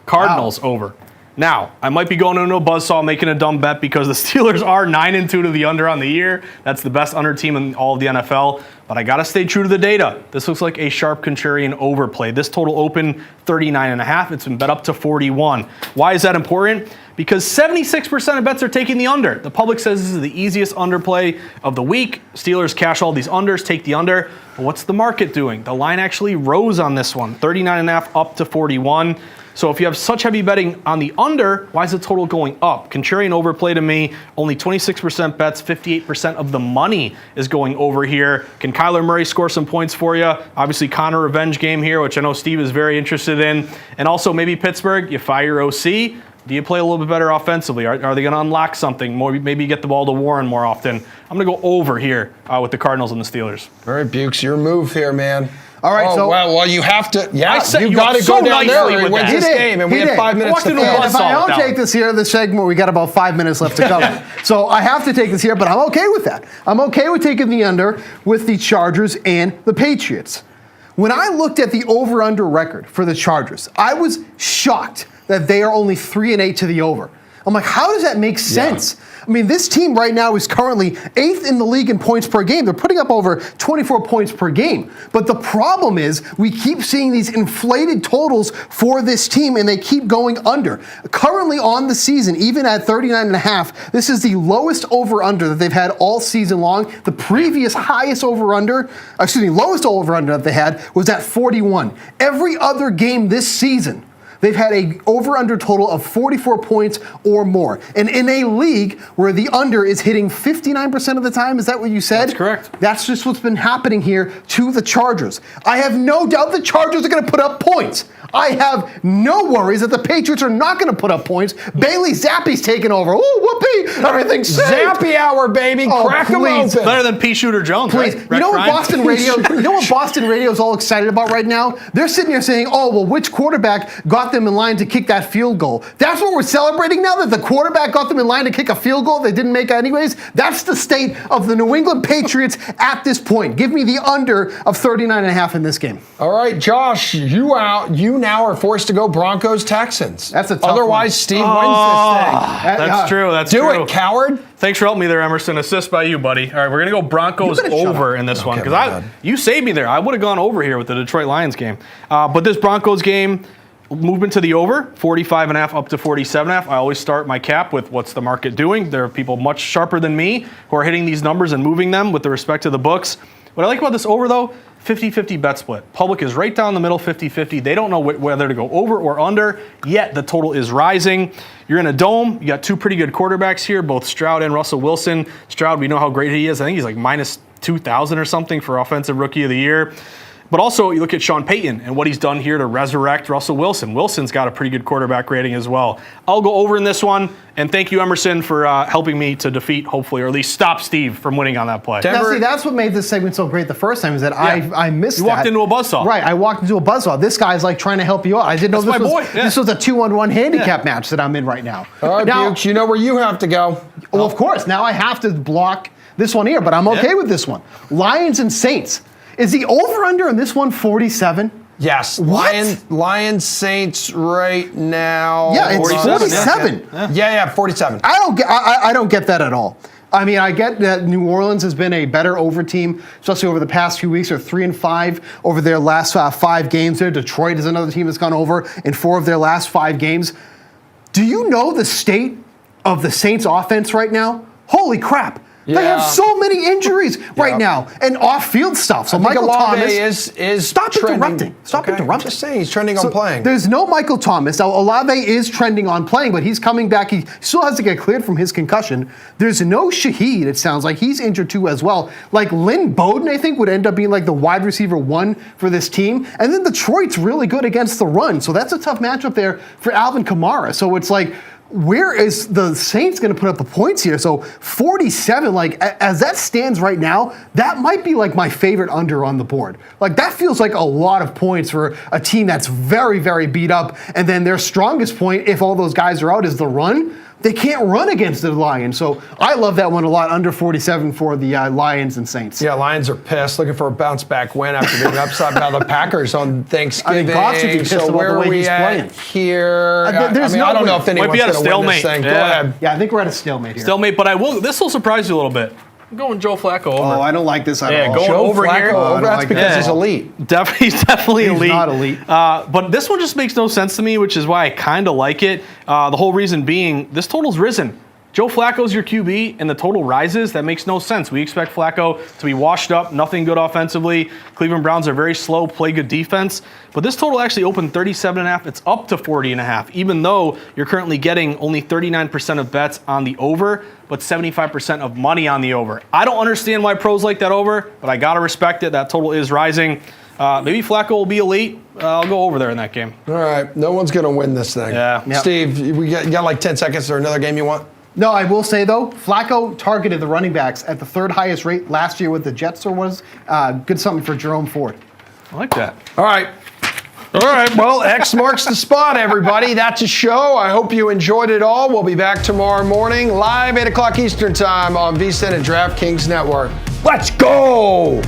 Cardinals over. Now, I might be going into a buzzsaw making a dumb bet because the Steelers are 9-2 to the under on the year. That's the best under team in all of the NFL. But I got to stay true to the data. This looks like a sharp contrarian overplay. This total opened 39.5. It's been bet up to 41. Why is that important? Because 76% of bets are taking the under. The public says this is the easiest underplay of the week. Steelers cash all these unders, take the under. But what's the market doing? The line actually rose on this one, 39.5 up to 41. So if you have such heavy betting on the under, why is the total going up? Contrarian overplay to me, only 26% bets, 58% of the money is going over here. Can Kyler Murray score some points for you? Obviously, Connor revenge game here, which I know Steve is very interested in. And also maybe Pittsburgh, you fire your OC, Do you play a little bit better offensively? Are they going to unlock something more? Maybe get the ball to Warren more often. I'm going to go over here with the Cardinals and the Steelers. All right, Bukes, your move here, man. All right, so well, you have to. Yeah, I set you you got up to so go down there nicely and with win that. this He did. game, and He we have did. 5 minutes Walked to into a play. buzz If I saw don't down. take this here in the segment, we got about 5 minutes left to cover. So I have to take this here, but I'm okay with that. I'm okay with taking the under with the Chargers and the Patriots. When I looked at the over-under record for the Chargers, I was shocked that they are only 3-8 to the over. I'm like, how does that make sense? I mean, this team right now is currently 8th in the league in points per game. They're putting up over 24 points per game. But the problem is we keep seeing these inflated totals for this team, and they keep going under. Currently on the season, even at 39.5, this is the lowest over-under that they've had all season long. The previous lowest over-under that they had was at 41. Every other game this season, they've had a over-under total of 44 points or more. And in a league where the under is hitting 59% of the time, is that what you said? That's correct. That's just what's been happening here to the Chargers. I have no doubt the Chargers are going to put up points. I have no worries that the Patriots are not going to put up points. Bailey Zappi's taking over. Ooh, whoopee! Everything's saved. Zappy hour, baby. Oh, Crack them please. open. Better than P. Shooter Jones, Please. right? You know what Rex Ryan? Boston Radio is all excited about right now? They're sitting here saying, oh, well, which quarterback got them in line to kick that field goal? That's what we're celebrating now, that the quarterback got them in line to kick a field goal they didn't make anyways? That's the state of the New England Patriots at this point. Give me the under of 39.5 in this game. All right, Josh, you now are forced to go Broncos Texans. That's a tough Otherwise, one. Steve wins this thing. That's true. That's Do true. it, coward. Thanks for helping me there, Emerson. Assist by you, buddy. All right, we're going to go Broncos You better shut over up. in this one Okay, because my bad. you saved me there. I would have gone over here with the Detroit Lions game. But this Broncos game, movement to the over, 45.5 up to 47.5. I always start my cap with what's the market doing. There are people much sharper than me who are hitting these numbers and moving them with the respect to the books. What I like about this over, though, 50-50 bet split. Public is right down the middle, 50-50. They don't know whether to go over or under, yet the total is rising. You're in a dome. You got two pretty good quarterbacks here, both Stroud and Russell Wilson. Stroud, we know how great he is. I think he's like minus 2,000 or something for Offensive Rookie of the Year. But also, you look at Sean Payton and what he's done here to resurrect Russell Wilson. Wilson's got a pretty good quarterback rating as well. I'll go over in this one, and thank you, Emerson, for helping me to defeat, hopefully, or at least stop Steve from winning on that play. Now, see, that's what made this segment so great the first time, is that I missed You that. walked into a buzzsaw. Right, I walked into a buzzsaw. This guy's like trying to help you out. I didn't know That's this my was, boy, yeah. this was a 2-on-1 handicap match that I'm in right now. All right, now, Bukes, you know where you have to go. well, of course, now I have to block this one here, but I'm okay with this one. Lions and Saints. Is the over-under in this one 47? Yes. What? Lions Saints right now. Yeah, it's 47. Yeah, 47. I don't get that at all. I mean, I get that New Orleans has been a better over team, especially over the past few weeks. They're 3-5 over their last 5 games there. Detroit is another team that's gone over in 4 of their last 5 games. Do you know the state of the Saints offense right now? Holy crap. They have Yeah. so many injuries right now and off-field stuff. So I think Michael Olave Thomas is stop trending. interrupting. Stop Okay, interrupting. Just saying, he's trending on playing. There's no Michael Thomas. Now, Olave is trending on playing, but he's coming back. He still has to get cleared from his concussion. There's no Shaheed, it sounds like. He's injured too as well. Like Lynn Bowden, I think, would end up being like the wide receiver 1 for this team. And then Detroit's really good against the run. So that's a tough matchup there for Alvin Kamara. So it's like, where is the Saints going to put up the points here? So 47, like as that stands right now, that might be like my favorite under on the board. Like that feels like a lot of points for a team that's very, very beat up. And then their strongest point, if all those guys are out, is the run. They can't run against the Lions. So I love that one a lot, under 47 for the Lions and Saints. Yeah, Lions are pissed, looking for a bounce back win after being upside by the Packers on Thanksgiving. Goff should be pissed so about where the way are we he's at playing. here? There's no I don't know way. if anyone's Might be at a going to win this stalemate. thing. Go Yeah. ahead. Yeah, I think we're at a stalemate here. Stalemate, but this will surprise you a little bit. I'm going Joe Flacco over. Oh, I don't like this at all. Going Joe over Flacco here. over, that's like because that. he's elite. He's definitely He's elite. not elite. But this one just makes no sense to me, which is why I kind of like it. The whole reason being, this total's risen. Joe Flacco's your QB, and the total rises. That makes no sense. We expect Flacco to be washed up, nothing good offensively. Cleveland Browns are very slow, play good defense. But this total actually opened 37.5. It's up to 40.5, even though you're currently getting only 39% of bets on the over, but 75% of money on the over. I don't understand why pros like that over, but I got to respect it. That total is rising. Maybe Flacco will be elite. I'll go over there in that game. All right. No one's going to win this thing. Yeah. Yep. Steve, you got like 10 seconds or another game you want? No, I will say though, Flacco targeted the running backs at the third highest rate last year with the Jets. Or was good something for Jerome Ford. I like that. All right. All right. Well, X marks the spot, everybody. That's a show. I hope you enjoyed it all. We'll be back tomorrow morning, live 8 o'clock Eastern Time on VSiN and DraftKings Network. Let's go.